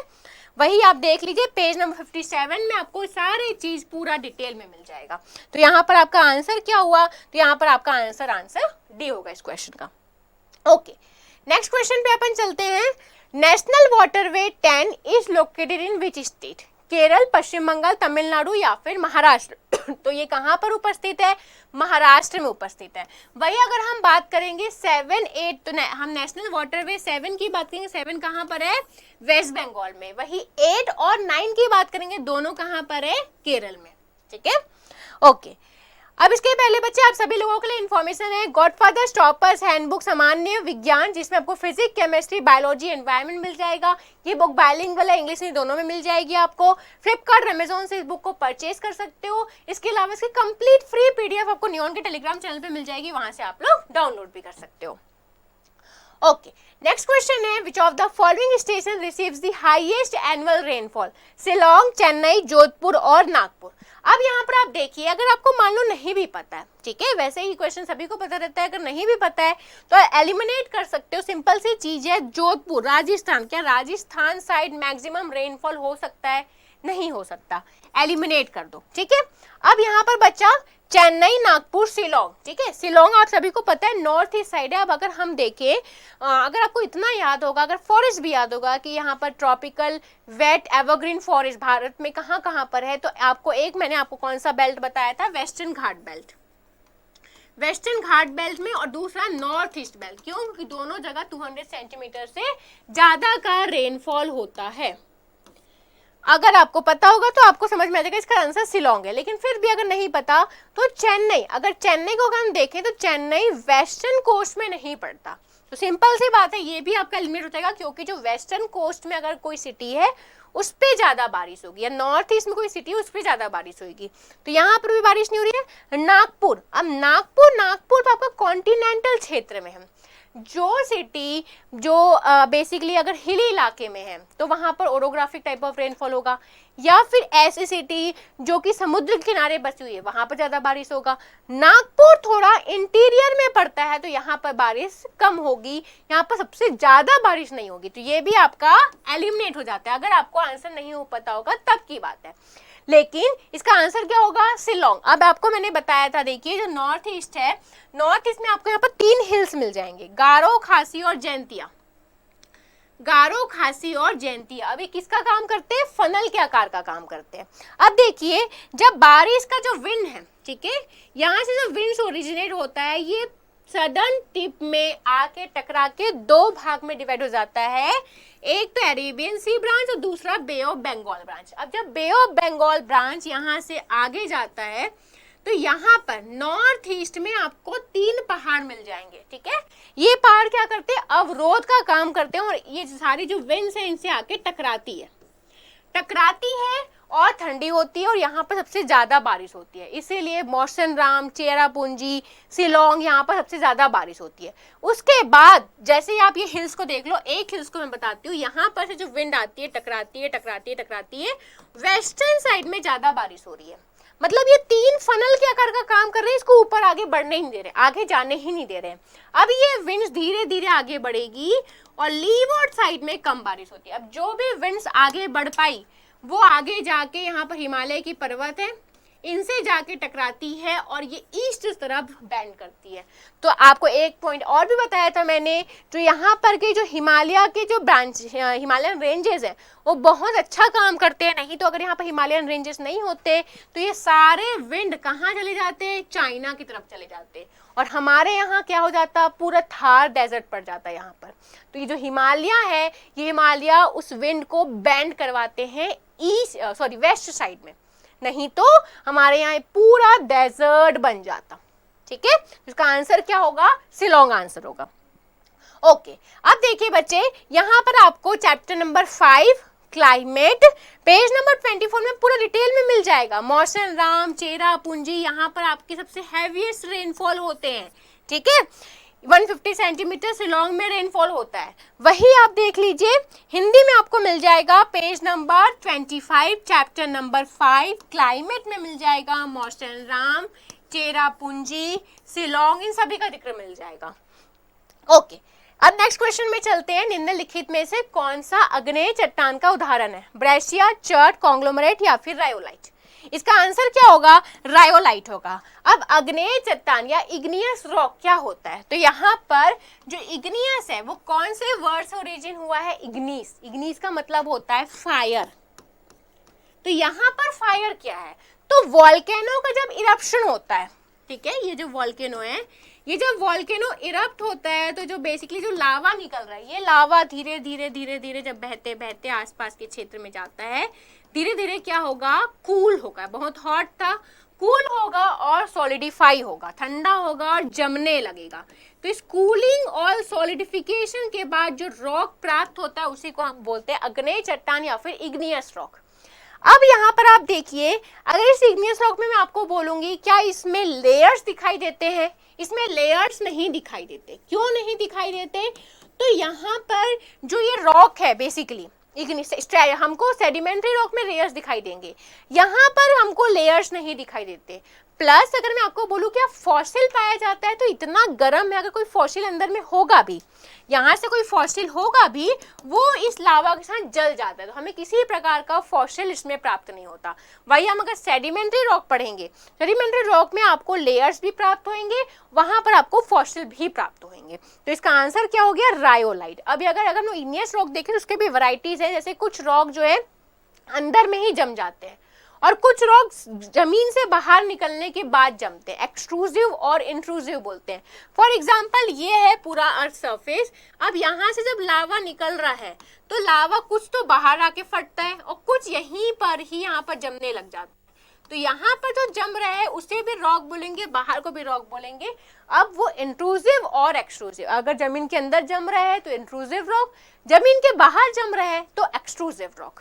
वही आप देख लीजिए पेज नंबर 57 में आपको सारी चीज पूरा डिटेल में मिल जाएगा। तो यहाँ पर आपका आंसर क्या हुआ, तो यहाँ पर आपका आंसर डी होगा इस क्वेश्चन का। ओके, नेक्स्ट क्वेश्चन पे अपन चलते हैं। National waterway 10 is located in which state, Kerala, Paschim Bengal, Tamil Nadu या फिर महाराष्ट्र। तो ये कहाँ पर उपस्थित है, महाराष्ट्र में उपस्थित है। वही अगर हम बात करेंगे 7, 8, तो हम नेशनल वाटरवे 7 की बात करेंगे, 7 कहाँ पर है, वेस्ट बंगाल में। वही 8 और 9 की बात करेंगे, दोनों कहाँ पर है, केरल में, ठीक है। ओके, अब इसके पहले बच्चे आप सभी लोगों के लिए इन्फॉर्मेशन है, गॉडफादर स्टॉपर्स हैंडबुक सामान्य विज्ञान, जिसमें आपको फिजिक्स, केमिस्ट्री, बायोलॉजी, एनवायरनमेंट मिल जाएगा। ये बुक बायलिंगुअल है, इंग्लिश में दोनों में मिल जाएगी आपको। फ्लिपकार्ट, अमेजोन से इस बुक को परचेज कर सकते हो। इसके अलावा इसकी कंप्लीट फ्री पीडीएफ आपको नियॉन के टेलीग्राम चैनल पे मिल जाएगी, वहां से आप लोग डाउनलोड भी कर सकते हो। ओके, नेक्स्ट क्वेश्चन है which of the following station receives the highest annual rainfall, Shillong, Chennai, Jodhpur और नागपुर। अब यहाँ पर आप देखिए, अगर आपको मान लो नहीं भी पता है, ठीक है, वैसे ही क्वेश्चन सभी को पता रहता है, अगर नहीं भी पता है तो एलिमिनेट कर सकते हो। सिंपल सी चीज है, जोधपुर, राजस्थान, क्या राजस्थान साइड मैक्सिमम रेनफॉल हो सकता है, नहीं हो सकता, एलिमिनेट कर दो, ठीक है। अब यहाँ पर बचा चेन्नई, नागपुर, शिलोंग, ठीक है। शिलोंग आप सभी को पता है नॉर्थ ईस्ट साइड है। अब अगर हम देखें, अगर आपको इतना याद होगा, अगर फॉरेस्ट भी याद होगा कि यहाँ पर tropical wet evergreen forest Bharat में कहाँ कहाँ पर है, तो आपको मैंने आपको कौन सा बेल्ट बताया था, वेस्टर्न घाट बेल्ट, वेस्टर्न घाट बेल्ट में, और दूसरा नॉर्थ ईस्ट बेल्ट। क्यों, क्योंकि दोनों जगह 200 सेंटीमीटर से ज्यादा का रेनफॉल होता है। अगर आपको पता होगा तो आपको समझ में आ जाएगा इसका आंसर शिलोंग है, लेकिन फिर भी अगर नहीं पता तो चेन्नई, अगर चेन्नई को हम देखें तो चेन्नई वेस्टर्न कोस्ट में नहीं पड़ता। तो सिंपल सी बात है, ये भी आपका एलिमिनेट हो जाएगा, क्योंकि जो वेस्टर्न कोस्ट में अगर कोई सिटी है उस पर ज्यादा बारिश होगी, या नॉर्थ ईस्ट में कोई सिटी है उस पर ज्यादा बारिश होगी। तो यहाँ पर भी बारिश नहीं हो रही है। नागपुर, अब नागपुर तो आपका कॉन्टिनेंटल क्षेत्र में है। जो सिटी जो बेसिकली अगर हिली इलाके में है तो वहां पर ओरोग्राफिक टाइप ऑफ रेनफॉल होगा, या फिर ऐसी सिटी जो कि समुद्र के किनारे बसी हुई है वहां पर ज्यादा बारिश होगा। नागपुर थोड़ा इंटीरियर में पड़ता है तो यहाँ पर बारिश कम होगी, यहाँ पर सबसे ज्यादा बारिश नहीं होगी। तो ये भी आपका एलिमिनेट हो जाता है। अगर आपको आंसर नहीं हो पता होगा तब की बात है, लेकिन इसका आंसर क्या होगा? शिलोंग। अब आपको मैंने बताया था, देखिए जो नॉर्थ ईस्ट है, नॉर्थ ईस्ट में आपको यहाँ पर 3 हिल्स मिल जाएंगे, गारो, खासी और जैंतिया। गारो, खासी और जैंतिया अभी किसका काम करते हैं? फनल के आकार का काम करते हैं। अब देखिए जब बारिश का जो विंड है, ठीक है, यहाँ से जो विंड्स ओरिजिनेट होता है ये सदर्न टिप में आके टकरा के 2 भाग में डिवाइड हो जाता है, एक तो अरेबियन सी ब्रांच और दूसरा बे ऑफ बंगाल ब्रांच। अब जब बे ऑफ बंगाल ब्रांच यहाँ से आगे जाता है तो यहाँ पर नॉर्थ ईस्ट में आपको 3 पहाड़ मिल जाएंगे, ठीक है। ये पहाड़ क्या करते हैं? अवरोध का काम करते हैं और ये सारी जो विंड्स है इनसे आके टकराती है और ठंडी होती है और यहाँ पर सबसे ज्यादा बारिश होती है। इसीलिए मौसनराम, चेरापूंजी, शिलोंग यहाँ पर सबसे ज्यादा बारिश होती है। उसके बाद जैसे आप ये हिल्स को देख लो, एक हिल्स को मैं बताती हूँ, यहाँ पर से जो विंड आती है टकराती है, वेस्टर्न साइड में ज्यादा बारिश हो रही है। मतलब ये 3 फनल के आकार का काम कर रहे हैं, इसको ऊपर आगे बढ़ने ही नहीं दे रहे, आगे जाने ही नहीं दे रहे। अब ये विंड्स धीरे धीरे आगे बढ़ेगी और लीवॉर्ड साइड में कम बारिश होती है। अब जो भी विंड्स आगे बढ़ पाई वो आगे जाके यहाँ पर हिमालय की पर्वत है इनसे जाके टकराती है और ये ईस्ट तरफ बैंड करती है। तो आपको एक पॉइंट और भी बताया था मैंने, जो यहाँ पर के जो हिमालय के जो ब्रांच हिमालयन रेंजेस है वो बहुत अच्छा काम करते हैं। नहीं तो अगर यहाँ पर हिमालयन रेंजेस नहीं होते तो ये सारे विंड कहाँ चले जाते? चाइना की तरफ चले जाते और हमारे यहाँ क्या हो जाता? पूरा थार डेजर्ट पड़ जाता है यहाँ पर। तो ये जो हिमालय है, ये हिमालय उस विंड को बैंड करवाते हैं वेस्ट साइड में, नहीं तो हमारे यहाँ पूरा डेजर्ट बन जाता, ठीक है। इसका आंसर क्या होगा? शिलोंग आंसर होगा। ओके, अब देखिए बच्चे, यहाँ पर आपको chapter number 5 climate page number 24 में पूरा डिटेल में मिल जाएगा। मौसनराम, चेरापूंजी, यहाँ पर आपके सबसे हैवीएस्ट रेनफॉल होते हैं, ठीक है। 150 सेंटीमीटर शिलोंग में रेनफॉल होता है। वही आप देख लीजिए, हिंदी में आपको मिल जाएगा page number 25 chapter number 5 climate में मिल जाएगा। मौसनराम, चेरापूंजी, शिलोंग, इन सभी का जिक्र मिल जाएगा। ओके, अब नेक्स्ट क्वेश्चन में चलते हैं। निम्नलिखित में से कौन सा आग्नेय चट्टान का उदाहरण है? ब्रेशिया, चर्ट, कॉन्ग्लोमरेट या फिर रायोलाइट? इसका आंसर क्या होगा? रायोलाइट होगा। अब आग्नेय चट्टान या इग्नियस रॉक क्या होता है? तो यहाँ पर जो इग्नियस है वो कौन से वर्ड से ओरिजिन हुआ है? इग्निस। इग्निस का मतलब होता है फायर। तो यहाँ पर फायर क्या है? तो वॉल्केनो का जब इरप्शन होता है, ठीक है, ये जो वॉल्केनो है, ये जब वॉल्केनो इरप्ट होता है तो जो बेसिकली जो लावा निकल रहा है, ये लावा धीरे धीरे जब बहते बहते आसपास के क्षेत्र में जाता है, धीरे धीरे क्या होगा? कूल होगा। बहुत हॉट था, कूल होगा और सॉलिडिफाई होगा, ठंडा होगा और जमने लगेगा। तो इस कूलिंग और सॉलिडिफिकेशन के बाद जो रॉक प्राप्त होता है उसी को हम बोलते हैं आग्नेय चट्टान या फिर इग्नियस रॉक। अब यहाँ पर आप देखिए, अगर इस इग्नियस रॉक में मैं आपको बोलूंगी क्या इसमें लेयर्स दिखाई देते हैं? इसमें लेयर्स नहीं दिखाई देते। क्यों नहीं दिखाई देते? तो यहाँ पर जो ये रॉक है बेसिकली हमको सेडिमेंट्री रॉक में लेयर्स दिखाई देंगे, यहाँ पर हमको लेयर्स नहीं दिखाई देते। प्लस अगर मैं आपको बोलूँ क्या फॉसिल पाया जाता है तो इतना गर्म है, अगर कोई फॉसिल अंदर में होगा भी, यहाँ से कोई फॉसिल होगा भी, वो इस लावा के साथ जल जाता है, तो हमें किसी प्रकार का फॉसिल इसमें प्राप्त नहीं होता। वही हम अगर सेडिमेंट्री रॉक पढ़ेंगे, सेडिमेंट्री रॉक में आपको लेयर्स भी प्राप्त होंगे, वहां पर आपको फॉसिल भी प्राप्त होंगे। तो इसका आंसर क्या हो गया? रायोलाइट। अभी अगर हम इग्नियस रॉक देखें तो उसके भी वैरायटीज है, जैसे कुछ रॉक जो है अंदर में ही जम जाते हैं और कुछ रॉक जमीन से बाहर निकलने के बाद जमते हैं, एक्सट्रूसिव और इंट्रूसिव बोलते हैं। फॉर एग्जांपल ये है पूरा अर्थ सरफेस। अब यहाँ से जब लावा निकल रहा है तो लावा कुछ तो बाहर आके फटता है और कुछ यहीं पर ही यहाँ पर जमने लग जाता है। तो यहाँ पर जो जम रहा है उसे भी रॉक बोलेंगे, बाहर को भी रॉक बोलेंगे। अब वो इंट्रूसिव और एक्सट्रूसिव, अगर जमीन के अंदर जम रहा है तो इंट्रूसिव रॉक, जमीन के बाहर जम रहा है तो extrusive rock.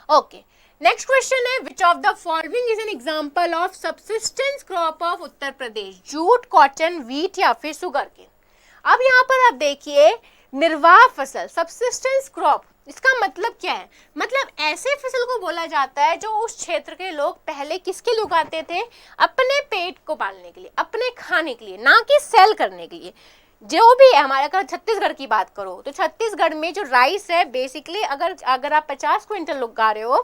Okay, next question है, which of the following is an example of subsistence crop of Uttar Pradesh? Jute, cotton, wheat या फिर सुगर केन? अब यहाँ पर आप देखिए निर्वाह फसल, सब्सिस्टेंस क्रॉप, इसका मतलब क्या है? मतलब ऐसे फसल को बोला जाता है जो उस क्षेत्र के लोग पहले किसके लिए उगाते थे? अपने पेट को पालने के लिए, अपने खाने के लिए, ना कि सेल करने के लिए। जो भी है हमारे, अगर छत्तीसगढ़ की बात करो तो छत्तीसगढ़ में जो राइस है बेसिकली अगर आप 50 क्विंटल उगा रहे हो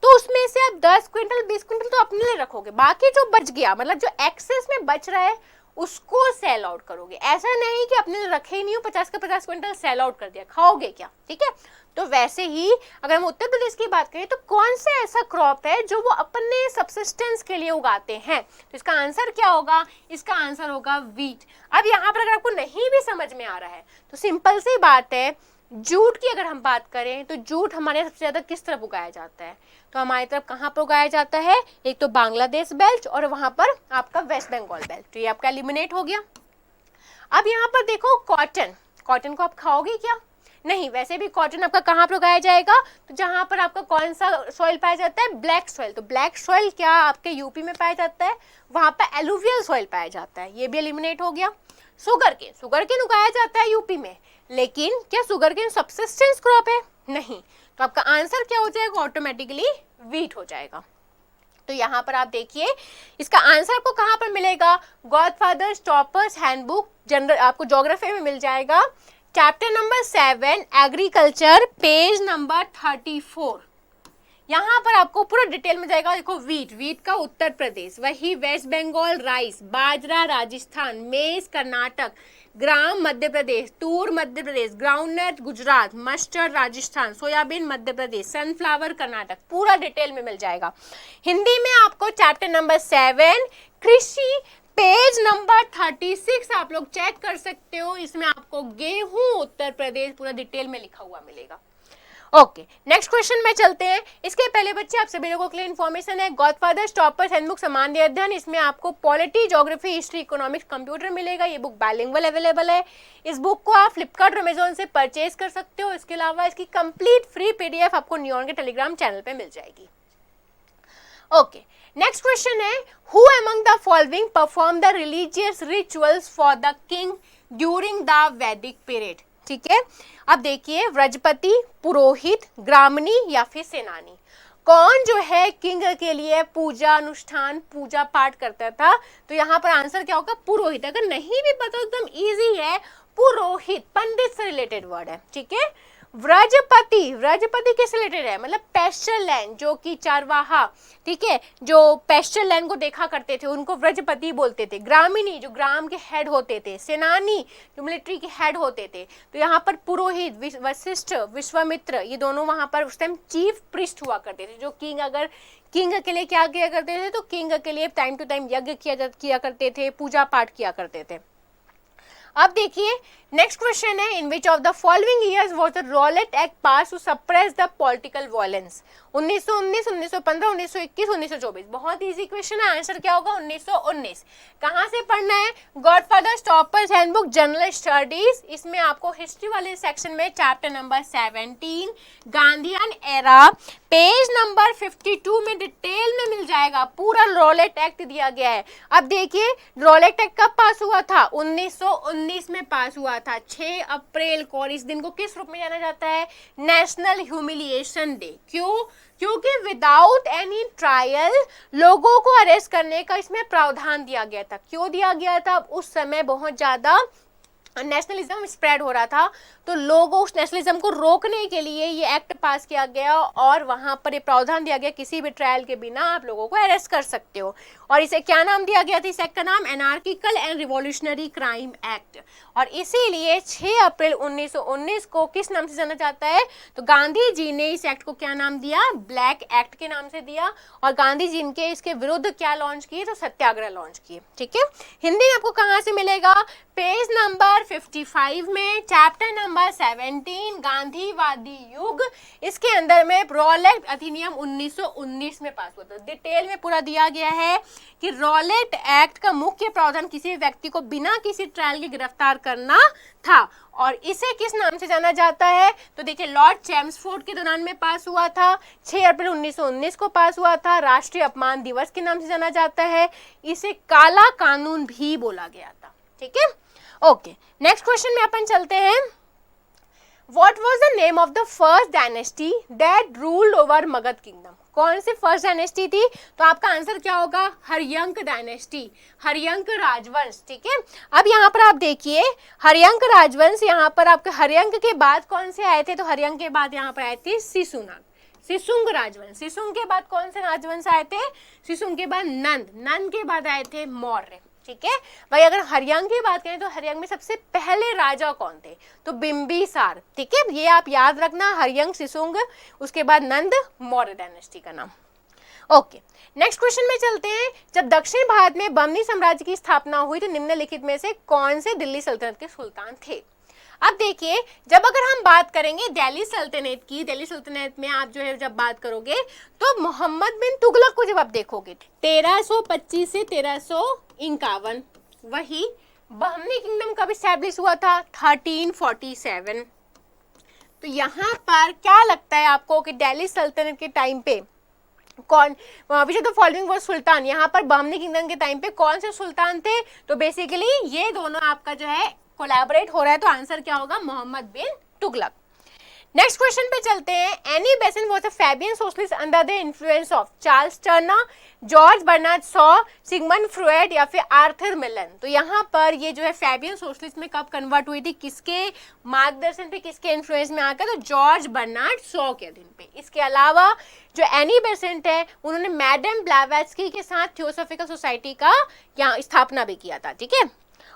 तो उसमें से आप 10 क्विंटल 20 क्विंटल तो अपने लिए रखोगे, बाकी जो बच गया मतलब जो एक्सेस में बच रहा है उसको सेल आउट करोगे। ऐसा नहीं कि अपने लिए रखे ही नहीं हो, 50 का 50 क्विंटल सेल आउट कर दिया, खाओगे क्या? ठीक है, तो वैसे ही अगर हम उत्तर प्रदेश की बात करें तो कौन सा ऐसा क्रॉप है जो वो अपने सब्सिस्टेंस के लिए उगाते हैं? तो इसका आंसर क्या होगा? इसका आंसर होगा वीट। अब यहाँ पर अगर आपको नहीं भी समझ में आ रहा है तो सिंपल सी बात है, जूट की अगर हम बात करें तो जूट हमारे सबसे ज्यादा किस तरफ उगाया जाता है? तो हमारी तरफ कहाँ पर उगाया जाता है? एक तो बांग्लादेश बेल्ट और वहां पर आपका वेस्ट बंगाल बेल्ट, तो ये आपका एलिमिनेट हो गया। अब यहाँ पर देखो कॉटन, कॉटन को आप खाओगे क्या? नहीं, वैसे भी कॉटन आपका कहाँ पर उगाया जाएगा? तो जहां पर आपका कौन सा सॉइल पाया जाता है? Black soil. तो ब्लैक सॉइल क्या आपके यूपी में पाया जाता है? वहां पर एलुवियल सॉइल पाया जाता है, ये भी एलिमिनेट हो गया। शुगर केन उगाया जाता है यूपी में, लेकिन क्या शुगर केन सब्सिस्टेंस क्रॉप है? नहीं, तो आपका आंसर क्या हो जाएगा? ऑटोमेटिकली वीट हो जाएगा। तो यहाँ पर आप देखिए इसका आंसर आपको कहाँ पर मिलेगा? गॉडफादर स्टॉपर्स हैंडबुक जनरल, आपको ज्योग्राफी में मिल जाएगा, chapter number 7 agriculture, page number 34। यहाँ पर आपको पूरा डिटेल में जाएगा। देखो वीट का उत्तर प्रदेश, वही west Bengal rice, bajra Rajasthan, maize Karnataka, gram Madhya Pradesh, tur Madhya Pradesh, groundnut Gujarat, mustard Rajasthan, soybean Madhya Pradesh, sunflower Karnataka, पूरा डिटेल में मिल जाएगा। हिंदी में आपको चैप्टर नंबर 7 कृषि, पेज नंबर 36 आप लोग चेक कर सकते हो, इसमें आपको गेहूं उत्तर प्रदेश पूरा डिटेल में लिखा हुआ मिलेगा। ओके, नेक्स्ट क्वेश्चन में चलते हैं। इसके पहले बच्चे आप सभी लोगों के लिए इन्फॉर्मेशन है, गॉडफादर स्टॉपर्स हैंडबुक सामान्य अध्ययन, इसमें आपको polity, geography, history, economics, computer मिलेगा। ये बुक बाइलिंगुअल अवेलेबल है। इस बुक को आप फ्लिपकार्ट और अमेजोन से परचेज कर सकते हो। इसके अलावा इसकी कंप्लीट फ्री पीडीएफ आपको नियॉन के टेलीग्राम चैनल पे मिल जाएगी। ओके, नेक्स्ट क्वेश्चन है, who among the following perform the religious rituals for the king during the वैदिक पीरियड? ठीक है, अब देखिए व्रजपति, पुरोहित, ग्रामणी या फिर सेनानी, कौन जो है किंग के लिए पूजा अनुष्ठान, पूजा पाठ करता था? तो यहाँ पर आंसर क्या होगा? पुरोहित। अगर नहीं भी पता एकदम इजी है, पुरोहित पंडित से रिलेटेड वर्ड है। ठीक है, व्रजपति किससे रिलेटेड है? मतलब पेस्चर लैंड, जो कि चारवाहा, ठीक है, जो पेस्चर लैंड को देखा करते थे उनको व्रजपति बोलते थे। ग्रामीणी जो ग्राम के हेड होते थे, सेनानी जो मिलिट्री के हेड होते थे। तो यहाँ पर पुरोहित, वशिष्ठ, विश्वामित्र, ये दोनों वहां पर उस टाइम चीफ प्रिस्ट हुआ करते थे, जो अगर किंग के लिए क्या किया करते थे? तो किंग के लिए टाइम टू टाइम यज्ञ किया करते थे, पूजा पाठ किया करते थे। अब देखिए नेक्स्ट क्वेश्चन है, in which of the following years was the Rowlatt Act pass to suppress the political violence? 1919, 1915, 1921, 1924। बहुत इजी क्वेश्चन है, आंसर क्या होगा? 1919। कहाँ से पढ़ना है? Godfather stoppers handbook general studies, इसमें आपको हिस्ट्री वाले सेक्शन में chapter number 17 Gandhian era, page number 52 में डिटेल में मिल जाएगा। पूरा रॉलेट एक्ट दिया गया है। अब देखिए रॉलेट एक्ट कब पास हुआ था? 1919 में पास हुआ था, 6 अप्रैल को। और इस दिन को किस रूप में जाना जाता है? National humiliation day. क्यों? क्योंकि विदाउट एनी ट्रायल लोगों को अरेस्ट करने का इसमें प्रावधान दिया गया था। क्यों दिया गया था? उस समय बहुत ज्यादा नेशनलिज्म स्प्रेड हो रहा था, तो लोगों उस नेशनलिज्म को रोकने के लिए ये एक्ट पास किया गया और वहां पर ये प्रावधान दिया गया किसी भी ट्रायल के बिना आप लोगों को अरेस्ट कर सकते हो। और इसे क्या नाम दिया गया था? इस एक्ट का नाम anarchical and revolutionary crime act. और इसीलिए 6 अप्रैल 1919 को किस नाम से जाना जाता है? तो गांधी जी ने इस एक्ट को क्या नाम दिया? ब्लैक एक्ट के नाम से दिया। और गांधी जी ने इसके विरुद्ध क्या लॉन्च किए? तो सत्याग्रह लॉन्च किए। ठीक है, हिंदी में आपको कहाँ से मिलेगा? पेज नंबर 55 में चैप्टर नंबर 17 गांधीवादी युग, इसके अंदर में रॉलेट अधिनियम 1919 में पास हुआ था। डिटेल में पूरा दिया गया है कि रॉलेट एक्ट का मुख्य प्रावधान किसी व्यक्ति को बिना किसी ट्रायल के गिरफ्तार करना था। और इसे किस नाम से जाना जाता है? तो देखिए लॉर्ड चैम्सफोर्ड के दौरान में पास हुआ था, 6 अप्रैल 1919 को पास हुआ था। राष्ट्रीय अपमान दिवस के नाम से जाना जाता है। इसे काला कानून भी बोला गया था। ठीक है, ओके, नेक्स्ट क्वेश्चन में अपन चलते हैं। What was the name of the first dynasty that ruled over Magadh kingdom? कौन सी फर्स्ट डायनेस्टी थी? तो आपका आंसर क्या होगा? हर्यंक डायनेस्टी, हर्यंक राजवंश। ठीक है, अब यहाँ पर आप देखिए हर्यंक राजवंश, यहाँ पर आपके हर्यंक के बाद कौन से आए थे? तो हर्यंक के बाद यहाँ पर आए थे सिसुनाग, सिसुंग राजवंश। सिसुंग के बाद कौन से राजवंश आए थे? सिसुंग के बाद नंद, नंद के बाद आए थे मौर्य। ठीक है भाई, अगर हर्यंक की बात करें तो हर्यंक में सबसे पहले राजा कौन थे? तो बिंबिसार। ठीक है, ये आप याद रखना, हर्यंक, सिसुंग, उसके बाद नंद, मौर्य डायनेस्टी का नाम। ओके, नेक्स्ट क्वेश्चन में चलते हैं। जब दक्षिण भारत में बमनी साम्राज्य की स्थापना हुई तो निम्नलिखित में से कौन से दिल्ली सल्तनत के सुल्तान थे? अब देखिए, जब अगर हम बात करेंगे दिल्ली सल्तनत की, दिल्ली सल्तनत में आप जो है जब बात करोगे तो मोहम्मद बिन तुगलक को जब आप देखोगे 1325 से 1351, वही बहमनी किंगडम कब स्टैब्लिश हुआ था? 1347। तो यहाँ पर क्या लगता है आपको कि दिल्ली सल्तनत के टाइम पे कौन, which of the following was sultan, यहाँ पर बहमनी किंगडम के टाइम पे कौन से सुल्तान थे? तो बेसिकली ये दोनों आपका जो है कोलैबोरेट हो रहा है, तो आंसर क्या होगा? मोहम्मद बिन तुगलक। नेक्स्ट क्वेश्चन पे चलते हैं। Annie Besant was a Fabian socialist under the influence of Charles Turner, George Bernard Shaw, Sigmund Freud या फिर आर्थर मिलन? तो यहाँ पर ये जो है फैबियन सोशलिस्ट में कब कन्वर्ट हुई थी? किसके मार्गदर्शन पे, किसके इन्फ्लुएंस में आकर? तो जॉर्ज बर्नार्ड शॉ के अधीन पे। इसके अलावा जो एनी बेसेंट है उन्होंने मैडम ब्लैवेट्स्की के साथ थियोसॉफिकल सोसाइटी का यहाँ स्थापना भी किया था। ठीक है,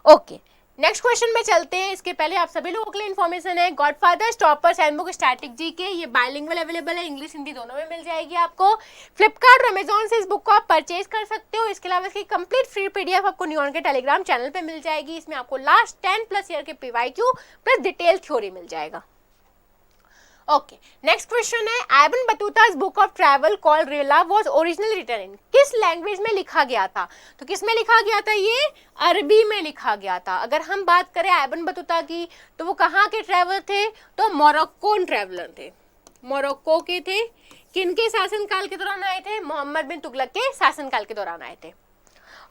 ओके, नेक्स्ट क्वेश्चन में चलते हैं। इसके पहले आप सभी लोगों के लिए इन्फॉर्मेशन है, godfather stoppers handbook static G के, ये बाइलिंगुअल अवेलेबल है, इंग्लिश हिंदी दोनों में मिल जाएगी आपको। फ्लिपकार्ट और अमेजॉन से इस बुक को आप परचेज कर सकते हो। इसके अलावा इसकी कंप्लीट फ्री पीडीएफ आपको नियॉन के टेलीग्राम चैनल पे मिल जाएगी। इसमें आपको लास्ट 10+ ईयर के पीवाईक्यू प्लस डिटेल थ्योरी मिल जाएगा। ओके, नेक्स्ट क्वेश्चन है। Ibn Battuta's book of travel called Rihla was originally written in, किस लैंग्वेज में लिखा गया था? तो किस में लिखा गया था? ये अरबी में लिखा गया था। अगर हम बात करें इब्न बतूता की तो वो कहाँ के ट्रैवलर थे? तो मोरक्कोन ट्रैवलर थे, मोरक्को के थे। किनके शासनकाल के दौरान आए थे? मोहम्मद बिन तुगलक के शासनकाल के दौरान आए थे।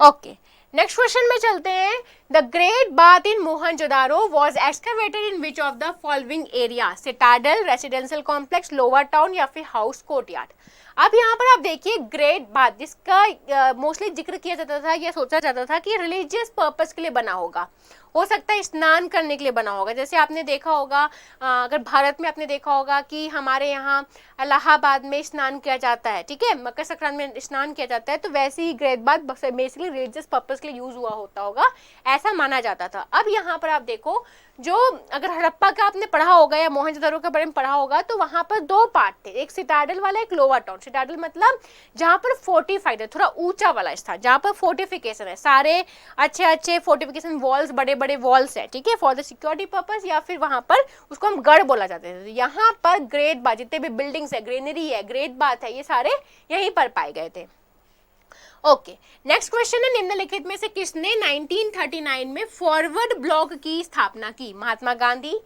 ओके, नेक्स्ट क्वेश्चन में चलते हैं। The great bath in Mohenjodaro was excavated in which of the following area? Citadel, residential complex, lower town या फिर हाउस कोर्टयार्ड? अब यहाँ पर आप देखिए ग्रेट बाथ, जिसका मोस्टली जिक्र किया जाता था या सोचा जाता था कि रिलीजियस पर्पस के लिए बना होगा, हो सकता है स्नान करने के लिए बना होगा। जैसे आपने देखा होगा, अगर भारत में आपने देखा होगा कि हमारे यहाँ इलाहाबाद में स्नान किया जाता है, ठीक है, मकर संक्रांति में स्नान किया जाता है, तो वैसे ही great bath basically religious purpose के लिए यूज हुआ होता होगा, ऐसा माना जाता था। अब यहाँ पर आप देखो, जो अगर हड़प्पा का आपने पढ़ा होगा या मोहनजोदारो के बारे में पढ़ा होगा, तो वहां पर दो पार्ट थे, एक सिटाडल वाला, एक लोअर टाउन। सिटाडल मतलब जहाँ पर फोर्टिफाइड है, थोड़ा ऊंचा वाला स्थान, जहाँ पर फोर्टिफिकेशन है, सारे अच्छे अच्छे फोर्टिफिकेशन वॉल्स, बड़े बड़े वॉल्स है, ठीक है, फॉर द सिक्योरिटी पर्पस, या फिर वहां पर उसको हम गढ़ बोला जाते थे। यहाँ पर ग्रेट बाथ, जितने भी बिल्डिंग्स है, ग्रीनरी है, ग्रेट बाथ है, ये सारे यहीं पर पाए गए थे। ओके, नेक्स्ट क्वेश्चन है। निम्नलिखित में से किसने 1939 में फॉरवर्ड ब्लॉक की स्थापना की? महात्मा गांधी,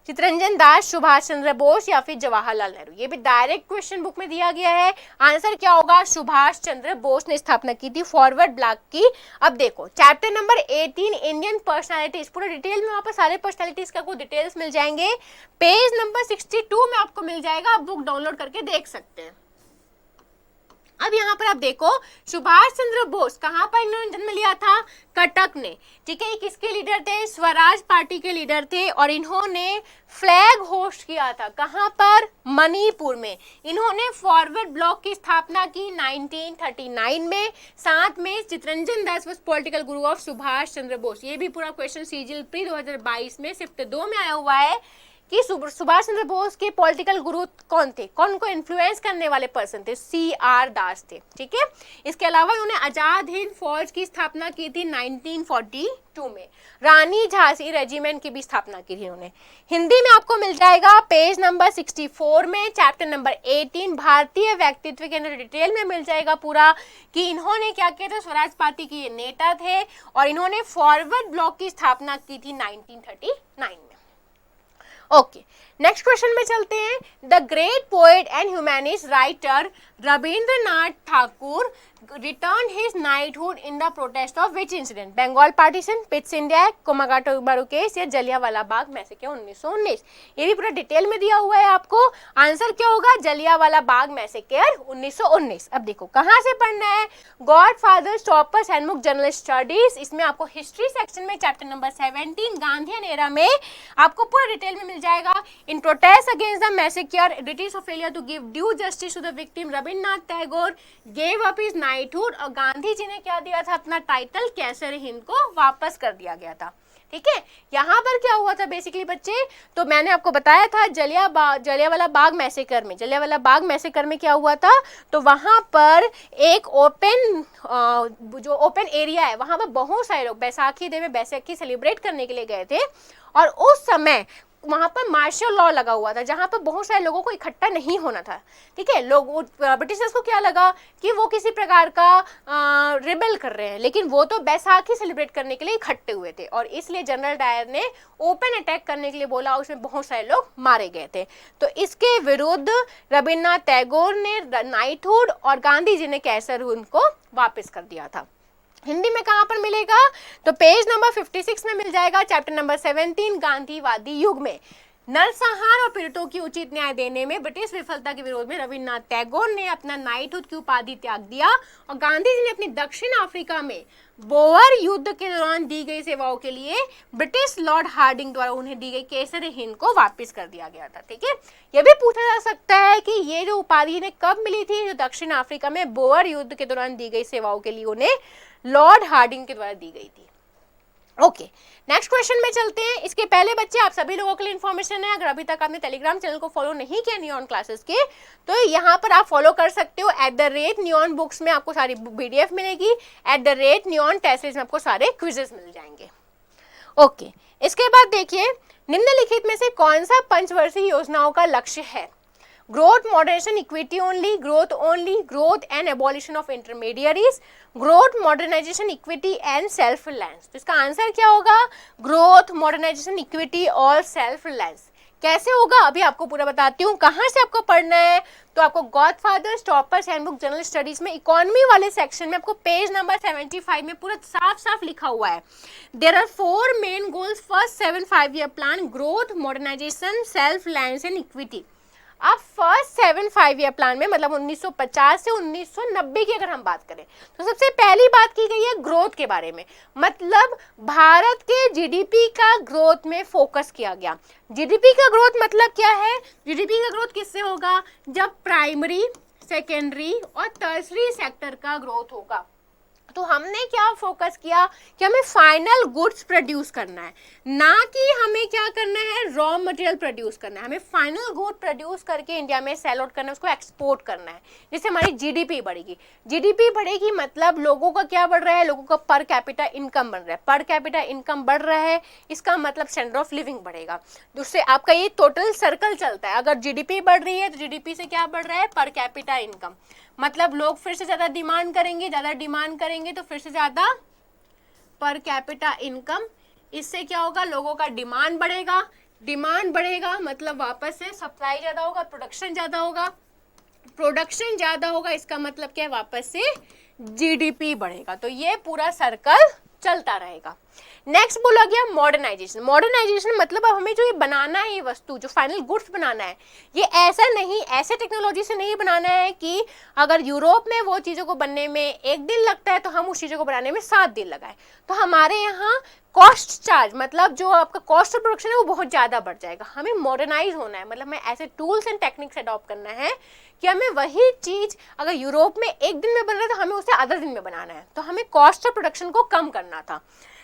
चित्तरंजन दास, सुभाष चंद्र बोस या फिर जवाहरलाल नेहरू? ये भी डायरेक्ट क्वेश्चन बुक में दिया गया है। आंसर क्या होगा? सुभाष चंद्र बोस ने स्थापना की थी फॉरवर्ड ब्लॉक की। अब देखो चैप्टर नंबर 18 इंडियन पर्सनालिटीज, पूरा डिटेल में वहां पर सारे पर्सनालिटीज का कुछ डिटेल्स मिल जाएंगे। पेज नंबर 62 में आपको मिल जाएगा, आप बुक डाउनलोड करके देख सकते हैं। अब यहाँ पर आप देखो, सुभाष चंद्र बोस कहाँ पर इन्होंने जन्म लिया था? कटक ने, ठीक है। ये किसके लीडर थे? स्वराज पार्टी के लीडर थे, और इन्होंने फ्लैग होस्ट किया था कहाँ पर? मणिपुर में। इन्होंने फॉरवर्ड ब्लॉक की स्थापना की 1939 में। साथ में Chittaranjan Das was political Guru of Subhash Chandra Bose. ये भी पूरा क्वेश्चन सीजीएल प्री 2022 में शिफ्ट 2 में आया हुआ है कि सुभाष चंद्र बोस के पॉलिटिकल गुरु कौन थे, कौन को इन्फ्लुएंस करने वाले पर्सन थे? CR दास थे, ठीक है। इसके अलावा उन्होंने आजाद हिंद फौज की स्थापना की थी 1942 में। रानी झांसी रेजिमेंट की भी स्थापना की थी उन्होंने। हिंदी में आपको मिल जाएगा पेज नंबर 64 में, चैप्टर नंबर 18 भारतीय व्यक्तित्व के अंदर डिटेल में मिल जाएगा पूरा कि इन्होंने क्या किया था। स्वराज पार्टी के ये नेता थे और इन्होंने फॉरवर्ड ब्लॉक की स्थापना की थी 1939 में। ओके, नेक्स्ट क्वेश्चन में चलते हैं। The great poet and humanist writer Rabindranath Thakur returned his knighthood in the protest of which incident? Bengal partition, Pitt's India, Komagata Maru case या जलियांवाला बाग में से क्या 1919? ये भी पूरा डिटेल में दिया हुआ है आपको। आंसर क्या होगा? जलियांवाला बाग में से क्या 1919। अब देखो कहाँ से पढ़ना है। Godfather stoppers handbook general studies, इसमें आपको हिस्ट्री सेक्शन में चैप्टर नंबर 17 गांधीयन एरा में आपको पूरा डिटेल में मिल जाएगा। In protest against the massacre British of failure to give due justice to the victim, Rabindranath Tagore gave up his knighthood, और गांधी जी ने क्या दिया था? अपना टाइटल कैसर हिंद को वापस कर दिया गया था। ठीक है, यहाँ पर क्या हुआ था बेसिकली बच्चे, तो मैंने आपको बताया था जलियांवाला बाग मैसेकर में, जलियांवाला बाग मैसेकर में क्या हुआ था, तो वहां पर एक जो ओपन एरिया है वहां पर बहुत सारे लोग बैसाखी डे में बैसाखी सेलिब्रेट करने के लिए गए थे, और उस समय वहां पर मार्शल लॉ लगा हुआ था जहां पर बहुत सारे लोगों को इकट्ठा नहीं होना था। ठीक है, लोग ब्रिटिशर्स को क्या लगा कि वो किसी प्रकार का रिबेल कर रहे हैं, लेकिन वो तो बैसाखी सेलिब्रेट करने के लिए इकट्ठे हुए थे, और इसलिए जनरल डायर ने ओपन अटैक करने के लिए बोला, उसमें बहुत सारे लोग मारे गए थे। तो इसके विरुद्ध रविन्द्रनाथ टैगोर ने नाइटहुड और गांधी जी ने कैसर हिंद को वापस कर दिया था। हिंदी में कहाँ पर मिलेगा? तो पेज नंबर 56 में मिल जाएगा, चैप्टर नंबर 17 गांधीवादी युग में। नरसंहार और पीड़ितों की उचित न्याय देने में ब्रिटिश विफलता के विरोध में रविन्द्रनाथ टैगोर ने अपना नाइटहुड की उपाधि त्याग दिया, और गांधी जी ने अपनी दक्षिण अफ्रीका में बोअर युद्ध के दौरान दी गई सेवाओं के लिए ब्रिटिश लॉर्ड हार्डिंग द्वारा उन्हें दी गई केसर हिंद को वापस कर दिया गया था। ठीक है, यह भी पूछा जा सकता है कि ये जो उपाधि ने कब मिली थी, जो दक्षिण अफ्रीका में बोअर युद्ध के दौरान दी गई सेवाओं के लिए उन्हें लॉर्ड हार्डिंग के द्वारा दी गई थी। ओके, नेक्स्ट क्वेश्चन में चलते हैं। इसके पहले बच्चे आप सभी लोगों के लिए इन्फॉर्मेशन है, अगर अभी तक आपने टेलीग्राम चैनल को फॉलो नहीं किया नियॉन क्लासेस के, तो यहाँ पर आप फॉलो कर सकते हो। @नियॉन बुक्स में आपको सारी PDF मिलेगी, @नियॉन टेस्टेज में आपको सारे क्विजेस मिल जाएंगे। ओके, इसके बाद देखिए, निम्नलिखित में से कौन सा पंचवर्षीय योजनाओं का लक्ष्य है? Growth, modernisation, equity only, growth and abolition of intermediaries, growth, modernisation, equity and self reliance. तो इसका आंसर क्या होगा? ग्रोथ, मॉडर्नाइजेशन, इक्विटी और सेल्फ रिलायंस। कैसे होगा अभी आपको पूरा बताती हूँ। कहाँ से आपको पढ़ना है? तो आपको godfather stoppers handbook general studies में इकोनॉमी वाले सेक्शन में आपको पेज नंबर 75 में पूरा साफ साफ लिखा हुआ है। There are 4 main goals first 7 5-year plan, growth, modernisation, self reliance and equity. अब फर्स्ट 7 5-year प्लान में मतलब 1950 से 1990 की अगर हम बात करें, तो सबसे पहली बात की गई है ग्रोथ के बारे में, मतलब भारत के जीडीपी का ग्रोथ में फोकस किया गया। जीडीपी का ग्रोथ मतलब क्या है? जीडीपी का ग्रोथ किससे होगा? जब प्राइमरी, सेकेंडरी और टर्सरी सेक्टर का ग्रोथ होगा। तो हमने क्या फोकस किया कि हमें फाइनल गुड्स प्रोड्यूस करना है, ना कि हमें क्या करना है, रॉ मटेरियल प्रोड्यूस करना है। हमें फाइनल गुड प्रोड्यूस करके इंडिया में सेल आउट करना है, उसको एक्सपोर्ट करना है, जिससे हमारी जीडीपी बढ़ेगी। जीडीपी बढ़ेगी मतलब लोगों का क्या बढ़ रहा है? लोगों का पर कैपिटा इनकम बढ़ रहा है। पर कैपिटा इनकम बढ़ रहा है, इसका मतलब स्टैंडर्ड ऑफ लिविंग बढ़ेगा, जिससे आपका ये टोटल सर्कल चलता है। अगर जीडीपी बढ़ रही है तो जीडीपी से क्या बढ़ रहा है? पर कैपिटा इनकम, मतलब लोग फिर से ज्यादा डिमांड करेंगे तो फिर से ज्यादा पर कैपिटा इनकम। इससे क्या होगा? लोगों का डिमांड बढ़ेगा मतलब वापस से सप्लाई ज्यादा होगा, प्रोडक्शन ज्यादा होगा, इसका मतलब क्या है? वापस से जीडीपी बढ़ेगा। तो ये पूरा सर्कल चलता रहेगा। नेक्स्ट बोला गया मॉडर्नाइजेशन। मॉडर्नाइजेशन मतलब अब हमें जो ये बनाना है, ये वस्तु जो फाइनल गुड्स बनाना है, ये ऐसा नहीं, ऐसे टेक्नोलॉजी से नहीं बनाना है कि अगर यूरोप में वो चीज़ों को बनने में 1 दिन लगता है तो हम उस चीज़ों को बनाने में 7 दिन लगाए। तो हमारे यहाँ कॉस्ट चार्ज, मतलब जो आपका कॉस्ट ऑफ प्रोडक्शन है वो बहुत ज़्यादा बढ़ जाएगा। हमें मॉडर्नाइज होना है, मतलब हमें ऐसे टूल्स एंड टेक्निक्स अडॉप्ट करना है कि हमें वही चीज़ अगर यूरोप में 1 दिन में बन रहा है तो हमें उसे आधा दिन में बनाना है। तो हमें कॉस्ट ऑफ प्रोडक्शन को कम करना था।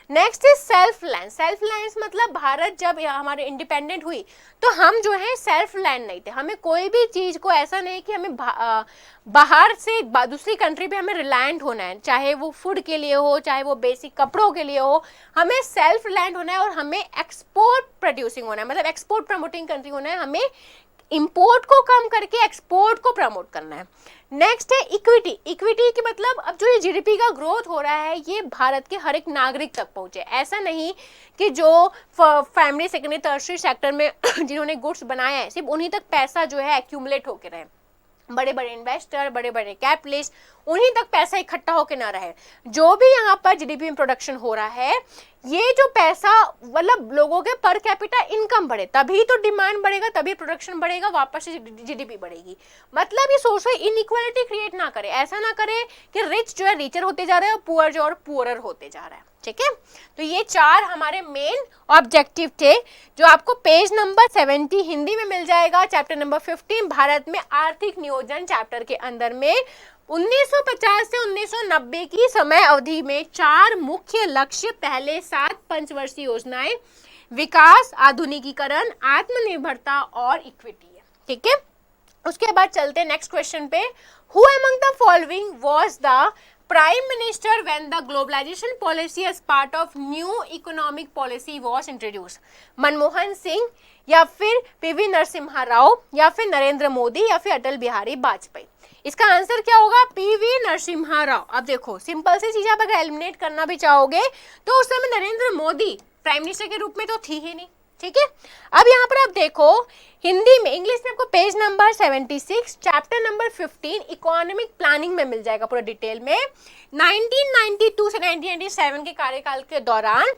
Next is self reliance. Self reliance मतलब भारत जब हमारे इंडिपेंडेंट हुई तो हम जो है सेल्फ रिलायंट नहीं थे। हमें कोई भी चीज़ को ऐसा नहीं कि हमें बाहर से दूसरी कंट्री पे हमें रिलायंट होना है, चाहे वो फूड के लिए हो, चाहे वो बेसिक कपड़ों के लिए हो। हमें सेल्फ रिलायंट होना है और हमें एक्सपोर्ट प्रोड्यूसिंग होना है, मतलब एक्सपोर्ट प्रमोटिंग कंट्री होना है। हमें इंपोर्ट को कम करके एक्सपोर्ट को प्रमोट करना है। नेक्स्ट है इक्विटी। इक्विटी की मतलब अब जो ये जीडीपी का ग्रोथ हो रहा है ये भारत के हर एक नागरिक तक पहुंचे। ऐसा नहीं कि जो प्राइमरी, सेकेंडरी, टर्शियरी सेक्टर में जिन्होंने गुड्स बनाया है सिर्फ उन्हीं तक पैसा जो है एक्यूमुलेट होकर रहे। बड़े बड़े इन्वेस्टर, बड़े बड़े कैपिटलिस्ट, उन्हीं तक पैसा इकट्ठा होकर ना रहे। जो भी यहाँ पर जीडीपी में प्रोडक्शन हो रहा है, ये जो पैसा मतलब लोगों के पर कैपिटा इनकम बढ़े, तभी तो डिमांड बढ़ेगा, तभी प्रोडक्शन बढ़ेगा, वापस से जीडीपी बढ़ेगी। मतलब ये सोशल इनइक्वालिटी क्रिएट ना करे, ऐसा ना करे कि रिच जो है रिचर होते जा रहे हैं और पुअर जो और पुअरर होते जा रहा है। ठीक है, तो ये 4 हमारे मेन ऑब्जेक्टिव थे जो आपको पेज नंबर 70 हिंदी में मिल जाएगा, चैप्टर नंबर 15 भारत में आर्थिक नियोजन चैप्टर के अंदर में। 1950 से 1990 की समय अवधि में 4 मुख्य लक्ष्य, पहले 7 पंचवर्षीय योजनाएं, विकास, आधुनिकीकरण, आत्मनिर्भरता और इक्विटी है। ठीक है, उसके बाद चलते नेक्स्ट क्वेश्चन पे। Who among the following was the prime minister when the globalisation policy as part of new economic policy was introduce? Manmohan Singh, या फिर पीवी नरसिम्हा राव, या फिर नरेंद्र मोदी, या फिर अटल बिहारी वाजपेयी? इसका आंसर क्या होगा? पीवी नरसिम्हा राव। अब देखो, सिंपल सी चीज, आप अगर एलिमिनेट करना भी चाहोगे तो उस समय नरेंद्र मोदी प्राइम मिनिस्टर के रूप में तो थी ही नहीं। ठीक है, अब यहाँ पर आप देखो हिंदी में, इंग्लिश में आपको page number 76 chapter number 15 economic planning में मिल जाएगा पूरा डिटेल में। 1992 से 1997 के कार्यकाल के दौरान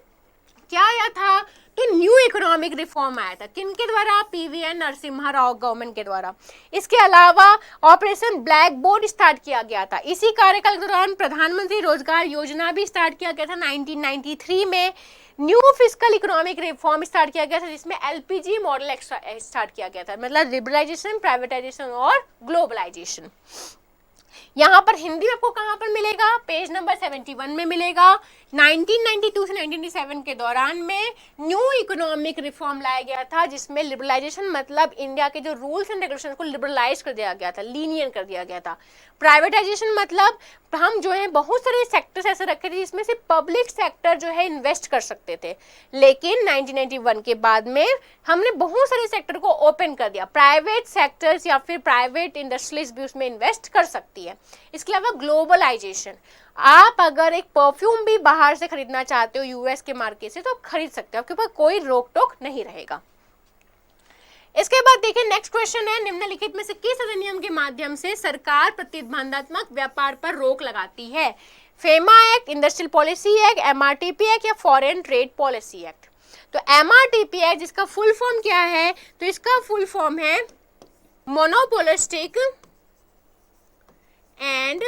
क्या आया था? तो न्यू इकोनॉमिक रिफॉर्म आया था। किनके द्वारा? पीवीएन नरसिम्हा राव गवर्नमेंट के द्वारा। इसके अलावा ऑपरेशन ब्लैक बोर्ड स्टार्ट किया गया था। इसी कार्यकाल के दौरान प्रधानमंत्री रोजगार योजना भी स्टार्ट किया गया था 1993 में। New fiscal economic reform start किया गया था जिसमें एलपीजी मॉडल स्टार्ट किया गया था, मतलब लिबरलाइजेशन, प्राइवेटाइजेशन और ग्लोबलाइजेशन। यहाँ पर हिंदी में आपको कहाँ पर मिलेगा? पेज नंबर 71 में मिलेगा। 1992 से 1997 के दौरान में न्यू इकोनॉमिक रिफॉर्म लाया गया था जिसमें लिबरलाइजेशन मतलब इंडिया के जो रूल्स एंड रेगुलेशन को लिबरलाइज कर दिया गया था, लीनियंट कर दिया गया था। प्राइवेटाइजेशन मतलब हम जो है बहुत सारे सेक्टर्स ऐसे रखे थे जिसमें से पब्लिक सेक्टर जो है इन्वेस्ट कर सकते थे, लेकिन 1991 के बाद में हमने बहुत सारे सेक्टर को ओपन कर दिया, प्राइवेट सेक्टर्स या फिर प्राइवेट इंडस्ट्रीज भी उसमें इन्वेस्ट कर सकती है। इसके अलावा ग्लोबलाइजेशन, आप अगर एक परफ्यूम भी बाहर से खरीदना चाहते हो यूएस के मार्केट से तो आप खरीद सकते हो, आपके पास कोई रोक टोक नहीं रहेगा। इसके बाद देखिए नेक्स्ट क्वेश्चन है, निम्नलिखित में से किस अधिनियम के माध्यम से सरकार प्रतिबंधात्मक व्यापार पर रोक लगाती है? FEMA act, industrial policy act, MRTP act या फॉरेन ट्रेड पॉलिसी एक्ट? तो एमआरटीपी एक्ट जिसका फुल फॉर्म क्या है? तो इसका फुल फॉर्म है monopolistic and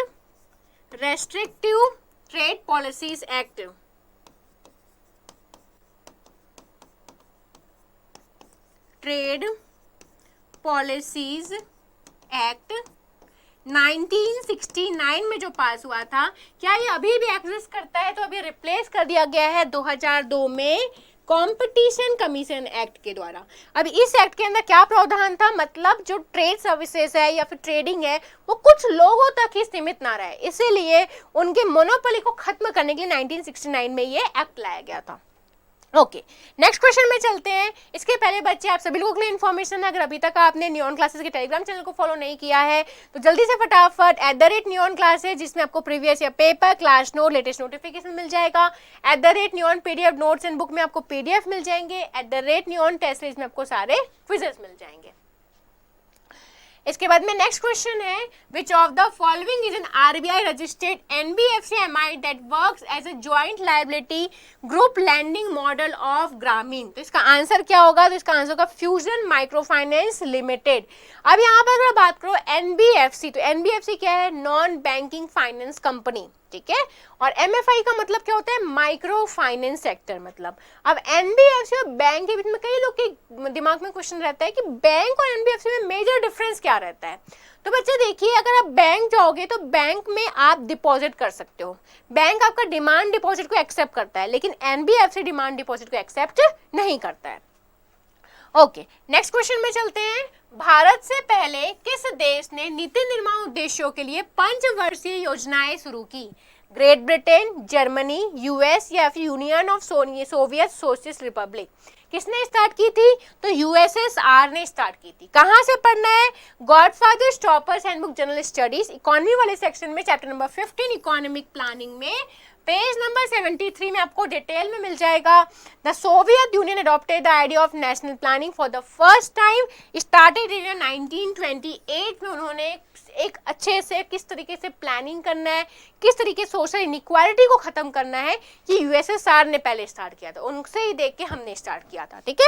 restrictive trade policies act. Trade policies act 1969 में जो पास हुआ था, क्या ये अभी भी एग्जिस्ट करता है? तो अभी रिप्लेस कर दिया गया है 2002 में कंपटीशन कमीशन एक्ट के द्वारा। अब इस एक्ट के अंदर क्या प्रावधान था? मतलब जो ट्रेड सर्विसेज है या फिर ट्रेडिंग है वो कुछ लोगों तक ही सीमित ना रहे, इसीलिए उनके मोनोपोली को खत्म करने के लिए 1969 में ये एक्ट लाया गया था। ओके, नेक्स्ट क्वेश्चन में चलते हैं। इसके पहले बच्चे आप सभी लोगों के लिए इन्फॉर्मेशन है, अगर अभी तक आपने नियॉन क्लासेस के टेलीग्राम चैनल को फॉलो नहीं किया है तो जल्दी से फटाफट @नियॉन क्लासेस, जिसमें आपको प्रीवियस या paper, class note, latest notification मिल जाएगा। @Neon PDF notes and book में आपको पीडीएफ मिल जाएंगे। @नियॉन टेस्ट सीरीज में आपको सारे क्विजेस मिल जाएंगे। इसके बाद में नेक्स्ट क्वेश्चन है, which of the following is an RBI registered NBFC MI that works as a joint liability group lending model of Grameen? तो इसका आंसर क्या होगा? तो इसका आंसर होगा फ्यूजन माइक्रो फाइनेंस लिमिटेड। अब यहाँ पर अगर बात करो एनबीएफसी, तो एनबीएफसी क्या है? नॉन बैंकिंग फाइनेंस कंपनी, ठीक है। और एमएफआई का मतलब क्या होता है? Micro finance sector. मतलब अब एनबीएफसी और बैंक के बीच में कई लोग के दिमाग में क्वेश्चन रहता है कि बैंक और एनबीएफसी में मेजर डिफरेंस क्या रहता है। तो बच्चे देखिए, अगर आप बैंक जाओगे तो बैंक में आप डिपॉजिट कर सकते हो, बैंक आपका डिमांड डिपॉजिट को एक्सेप्ट करता है, लेकिन एनबीएफसी डिमांड डिपॉजिट को एक्सेप्ट नहीं करता है। ओके, नेक्स्ट क्वेश्चन में चलते हैं। भारत से पहले किस देश ने नीति निर्माण उद्देश्यों के लिए पंचवर्षीय योजनाएं शुरू की? ग्रेट ब्रिटेन, जर्मनी, यूएस या फिर union of Soviet socialist Republic? किसने स्टार्ट की थी? तो यूएसएसआर ने स्टार्ट की थी। कहाँ से पढ़ना है? Godfather stoppers handbook general studies economy वाले सेक्शन में चैप्टर नंबर 15 इकोनॉमिक प्लानिंग में पेज नंबर 73 में आपको डिटेल में मिल जाएगा। The Soviet union adopted the idea of national planning for the first time, started in 1928 में उन्होंने एक अच्छे से किस तरीके से प्लानिंग करना है, किस तरीके से सोशल इनइक्वालिटी को खत्म करना है, कि यूएसएसआर ने पहले स्टार्ट किया था, उनसे ही देख के हमने स्टार्ट किया था। ठीक है,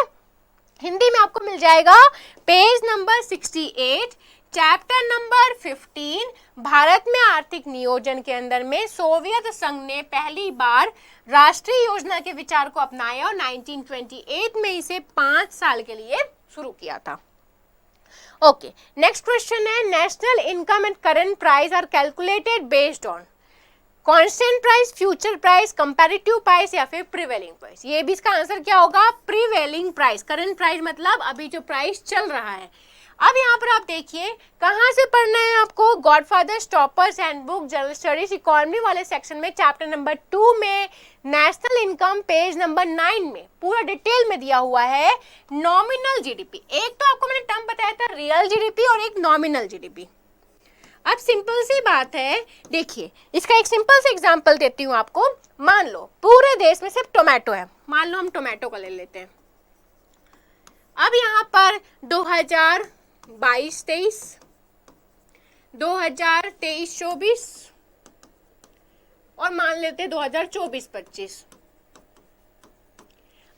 हिंदी में आपको मिल जाएगा page number 68, chapter number 15, Bharat में आर्थिक नियोजन के अंदर में सोवियत संघ ने पहली बार राष्ट्रीय योजना के विचार को अपनाया और 1928 में इसे 5 साल के लिए शुरू किया था। ओके, नेक्स्ट क्वेश्चन है, national income and current price are calculated based on constant price, future price, comparative price या फिर प्रिवेलिंग प्राइस। ये भी इसका आंसर क्या होगा, प्रिवेलिंग प्राइस। करंट प्राइस मतलब अभी जो प्राइस चल रहा है। अब यहाँ पर आप देखिए कहाँ से पढ़ना है आपको, godfather stoppers handbook general studies economy वाले सेक्शन में चैप्टर नंबर 2 में नेशनल इनकम पेज नंबर 9 में पूरा डिटेल में दिया हुआ है नॉमिनल जीडीपी। एक तो आपको मैंने टर्म बताया था रियल जीडीपी और एक नॉमिनल जीडीपी। अब सिंपल सी बात है, देखिए इसका एक सिंपल सा एग्जांपल देती हूँ आपको। मान लो पूरे देश में सिर्फ टोमेटो है, मान लो हम टोमेटो का ले लेते हैं। अब यहाँ पर 2022-23, 2023-24 और मान लेते हैं 2024-25।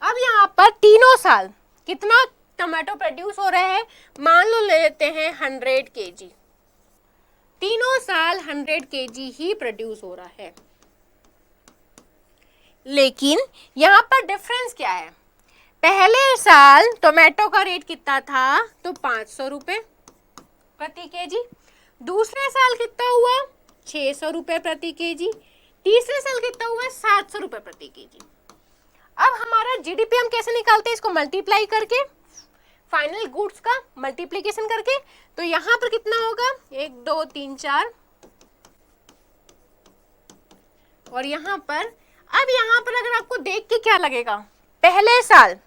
अब यहाँ पर तीनों साल कितना टोमेटो प्रोड्यूस हो रहा है, मान लो ले लेते हैं 100 केजी। तीनों साल 100 केजी ही प्रोड्यूस हो रहा है। लेकिन यहाँ पर डिफरेंस क्या है, पहले साल टोमेटो का रेट कितना था, तो 500 रुपये प्रति केजी। दूसरे साल कितना हुआ, 600 रुपये प्रति केजी। तीसरे साल कितना हुआ, 700 रुपये प्रति केजी। अब हमारा जीडीपी हम कैसे निकालते हैं, इसको मल्टीप्लाई करके, फाइनल गुड्स का मल्टीप्लीकेशन करके। तो यहाँ पर कितना होगा, 1 2 3 4 और यहाँ पर, अब यहाँ पर अगर आपको देख के क्या लगेगा, पहले साल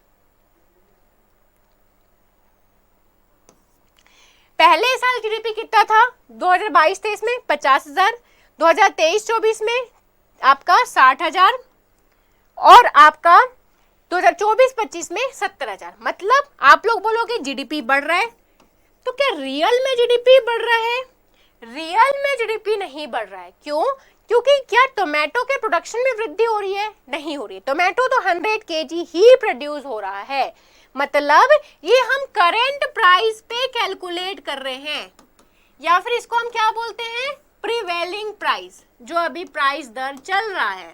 जीडीपी कितना था 2022-23 में 50,000, 2023-24 में आपका 60,000 और आपका 2024-25 में 70,000। मतलब आप लोग बोलोगे जीडीपी बढ़ रहा है, तो क्या रियल में जीडीपी बढ़ रहा है? रियल में जीडीपी नहीं बढ़ रहा है। क्यों? क्योंकि क्या टोमेटो के प्रोडक्शन में वृद्धि हो रही है? नहीं हो रही है। टोमेटो तो 100 केजी ही प्रोड्यूस हो रहा है। मतलब ये हम करेंट प्राइस पे कैलकुलेट कर रहे हैं, या फिर इसको हम क्या बोलते हैं, प्रिवेलिंग प्राइस, जो अभी प्राइस दर चल रहा है।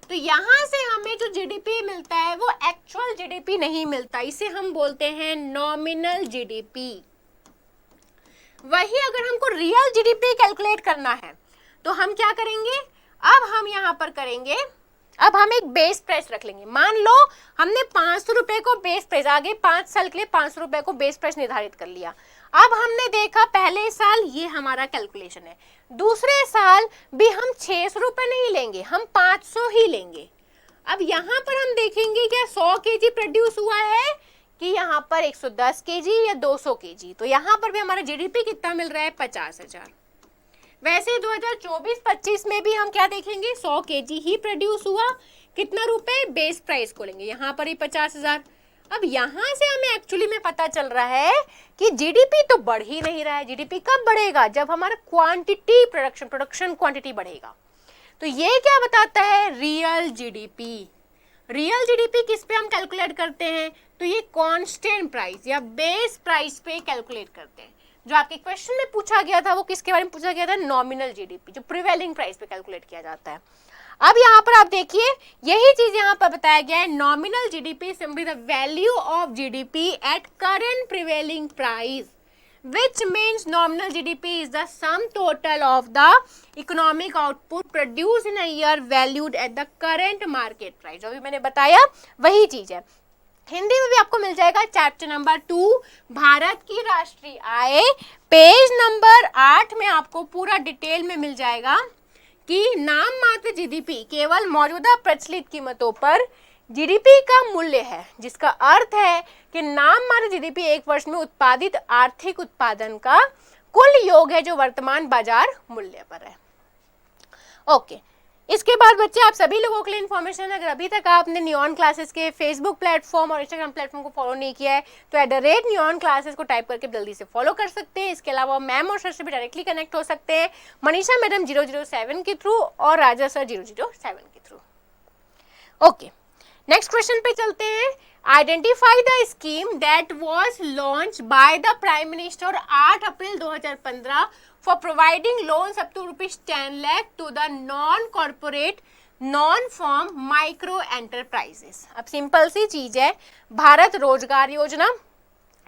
तो यहाँ से हमें जो जीडीपी मिलता है वो एक्चुअल जीडीपी नहीं मिलता, इसे हम बोलते हैं नॉमिनल जीडीपी। वही अगर हमको रियल जीडीपी कैलकुलेट करना है तो हम क्या करेंगे, अब हम यहाँ पर करेंगे, अब हम एक बेस प्राइस रख लेंगे। मान लो हमने 500 रुपए को बेस प्राइस, आगे 5 साल के लिए 500 रुपए को बेस प्राइस निर्धारित कर लिया। अब हमने देखा पहले साल ये हमारा कैलकुलेशन है, दूसरे साल भी हम 600 रुपए नहीं लेंगे, हम 500 ही लेंगे। अब यहाँ पर हम देखेंगे क्या 100 केजी प्रोड्यूस हुआ है कि यहाँ पर 110 केजी या 200 केजी। तो यहाँ पर भी हमारा जीडीपी कितना मिल रहा है, 50,000। वैसे 2024-25 में भी हम क्या देखेंगे, 100 केजी ही प्रोड्यूस हुआ, कितना रुपए, बेस प्राइस को लेंगे, यहाँ पर ही 50,000। अब यहाँ से हमें एक्चुअली में पता चल रहा है कि जीडीपी तो बढ़ ही नहीं रहा है। जीडीपी कब बढ़ेगा, जब हमारा क्वांटिटी प्रोडक्शन क्वांटिटी बढ़ेगा। तो ये क्या बताता है, रियल जीडीपी। रियल जीडीपी किस पे हम कैलकुलेट करते हैं, तो ये कांस्टेंट प्राइस या बेस प्राइस पे कैलकुलेट करते हैं। जो आपके क्वेश्चन में पूछा गया था वो किसके बारे में पूछा गया था, नॉमिनल जीडीपी, जो प्रिवेलिंग प्राइस पे कैलकुलेट किया जाता है। अब यहाँ पर आप देखिए यही चीज यहाँ पर बताया गया है, nominal GDP simply the value of GDP at current prevailing price, which means nominal GDP is the sum total of the economic output produced in a year valued at the current market price। जो भी मैंने बताया वही चीज है। हिंदी में भी आपको मिल जाएगा चैप्टर नंबर 2 भारत की राष्ट्रीय आय, पेज नंबर 8 में आपको पूरा डिटेल में मिल जाएगा कि नाम मात्र जीडीपी केवल मौजूदा प्रचलित कीमतों पर जीडीपी का मूल्य है, जिसका अर्थ है कि नाम मात्र जीडीपी एक वर्ष में उत्पादित आर्थिक उत्पादन का कुल योग है जो वर्तमान बाजार मूल्य पर है। ओके, इसके बाद बच्चे आप सभी लोगों के लिए इन्फॉर्मेशन, अगर अभी तक आपने नियॉन क्लासेस के फेसबुक प्लेटफॉर्म और इंस्टाग्राम प्लेटफॉर्म को फॉलो नहीं किया है तो @नियॉन क्लासेस को टाइप करके जल्दी से फॉलो कर सकते हैं। इसके अलावा मैम और सर से भी डायरेक्टली कनेक्ट हो सकते हैं, मनीषा मैडम 007 के थ्रू और राजा सर 007 के थ्रू। ओके, नेक्स्ट क्वेश्चन पे चलते हैं। Identify the scheme that was launch by the prime minister 8 April 2015 for providing loans up to ₹10 lakh to the non corporate non form micro enterprises. अब सिंपल सी चीज है, Bharat Rozgar Yojana,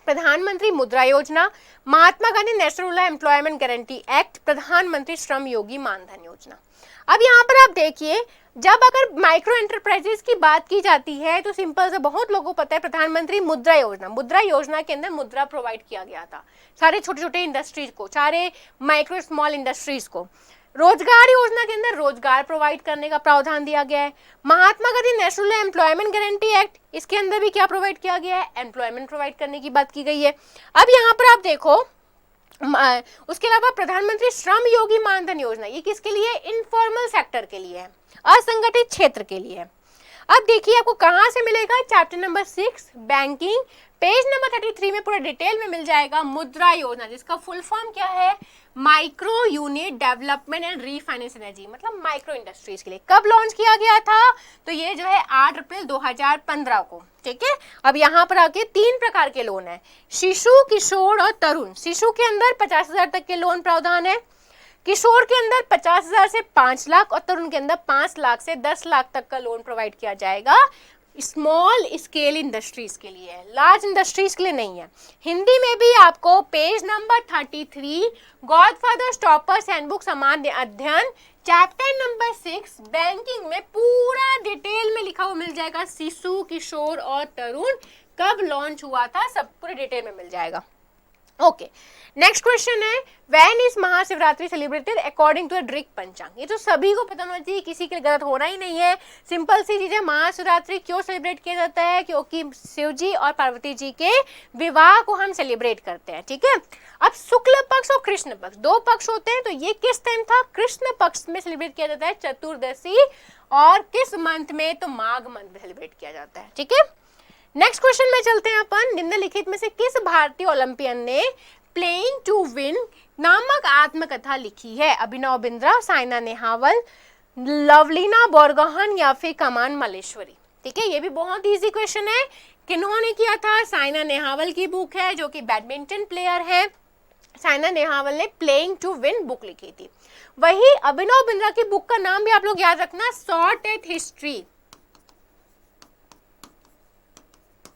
Pradhan Mantri Mudra Yojana, Mahatma Gandhi national employment guarantee act, Pradhan Mantri Shram Yogi Maandhan योजना। अब यहाँ पर आप देखिए, जब अगर माइक्रो एंटरप्राइजेस की बात की जाती है तो सिंपल से बहुत लोगों को पता है प्रधानमंत्री मुद्रा योजना, मुद्रा योजना के अंदर मुद्रा प्रोवाइड किया गया था सारे छोटे छोटे इंडस्ट्रीज को, सारे माइक्रो स्मॉल इंडस्ट्रीज को। रोजगार योजना के अंदर रोजगार प्रोवाइड करने का प्रावधान दिया गया है। Mahatma Gandhi national employment guarantee act, इसके अंदर भी क्या प्रोवाइड किया गया है, एम्प्लॉयमेंट प्रोवाइड करने की बात की गई है। अब यहाँ पर आप देखो, उसके अलावा प्रधानमंत्री श्रम योगी मानधन योजना, ये किसके लिए, इनफॉर्मल सेक्टर के लिए है, असंगठित क्षेत्र के लिए है। अब देखिए आपको कहां से मिलेगा, chapter number 6 banking, page number 33 में पूरा डिटेल में मिल जाएगा। मुद्रा योजना जिसका फुल फॉर्म क्या है, micro unit development and refinance energy, मतलब माइक्रो इंडस्ट्रीज के लिए। कब लॉन्च किया गया था, तो ये जो है 8 अप्रैल 2015 को, ठीक है। अब यहाँ पर आके 3 प्रकार के लोन है, शिशु, किशोर और तरुण। शिशु के अंदर 50,000 तक के लोन प्रावधान है, किशोर के अंदर 50,000 से 5 लाख और तरुण के अंदर 5 लाख से 10 लाख तक का लोन प्रोवाइड किया जाएगा। स्मॉल स्केल इंडस्ट्रीज के लिए है, लार्ज इंडस्ट्रीज के लिए नहीं है। हिंदी में भी आपको page number 33 godfather stoppers handbook सामान्य अध्ययन चैप्टर नंबर 6 बैंकिंग में पूरा डिटेल में लिखा हुआ मिल जाएगा। शिशु, किशोर और तरुण कब लॉन्च हुआ था, सब पूरे डिटेल में मिल जाएगा। ओके, नेक्स्ट क्वेश्चन है, when is Mahashivratri celebrated according to the Drik Panchang. ये तो सभी को पता होना चाहिए, किसी के लिए गलत होना ही नहीं है। सिंपल सी चीज है, महाशिवरात्रि क्यों सेलिब्रेट किया जाता है, क्योंकि शिव जी और पार्वती जी के विवाह को हम सेलिब्रेट करते हैं, ठीक है। अब शुक्ल पक्ष और कृष्ण पक्ष, 2 पक्ष होते हैं, तो ये किस टाइम था, कृष्ण पक्ष में सेलिब्रेट किया जाता है चतुर्दशी, और किस मंथ में, तो माघ मंथ में सेलिब्रेट किया जाता है, ठीक है। नेक्स्ट क्वेश्चन में चलते हैं अपन, निम्नलिखित में से किस भारतीय ओलंपियन ने प्लेइंग टू विन नामक आत्मकथा लिखी है, अभिनव बिंद्रा, साइना नेहवाल, लवलीना बोरगोहन या फिर कमान मल्लेश्वरी, ठीक है। ये भी बहुत इजी क्वेश्चन है, किन्होंने किया था, साइना नेहवाल की बुक है जो कि बैडमिंटन प्लेयर है, साइना नेहवाल ने प्लेइंग टू विन बुक लिखी थी। वही अभिनव बिंद्रा की बुक का नाम भी आप लोग याद रखना, short at history,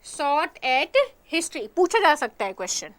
short at history पूछा जा सकता है क्वेश्चन।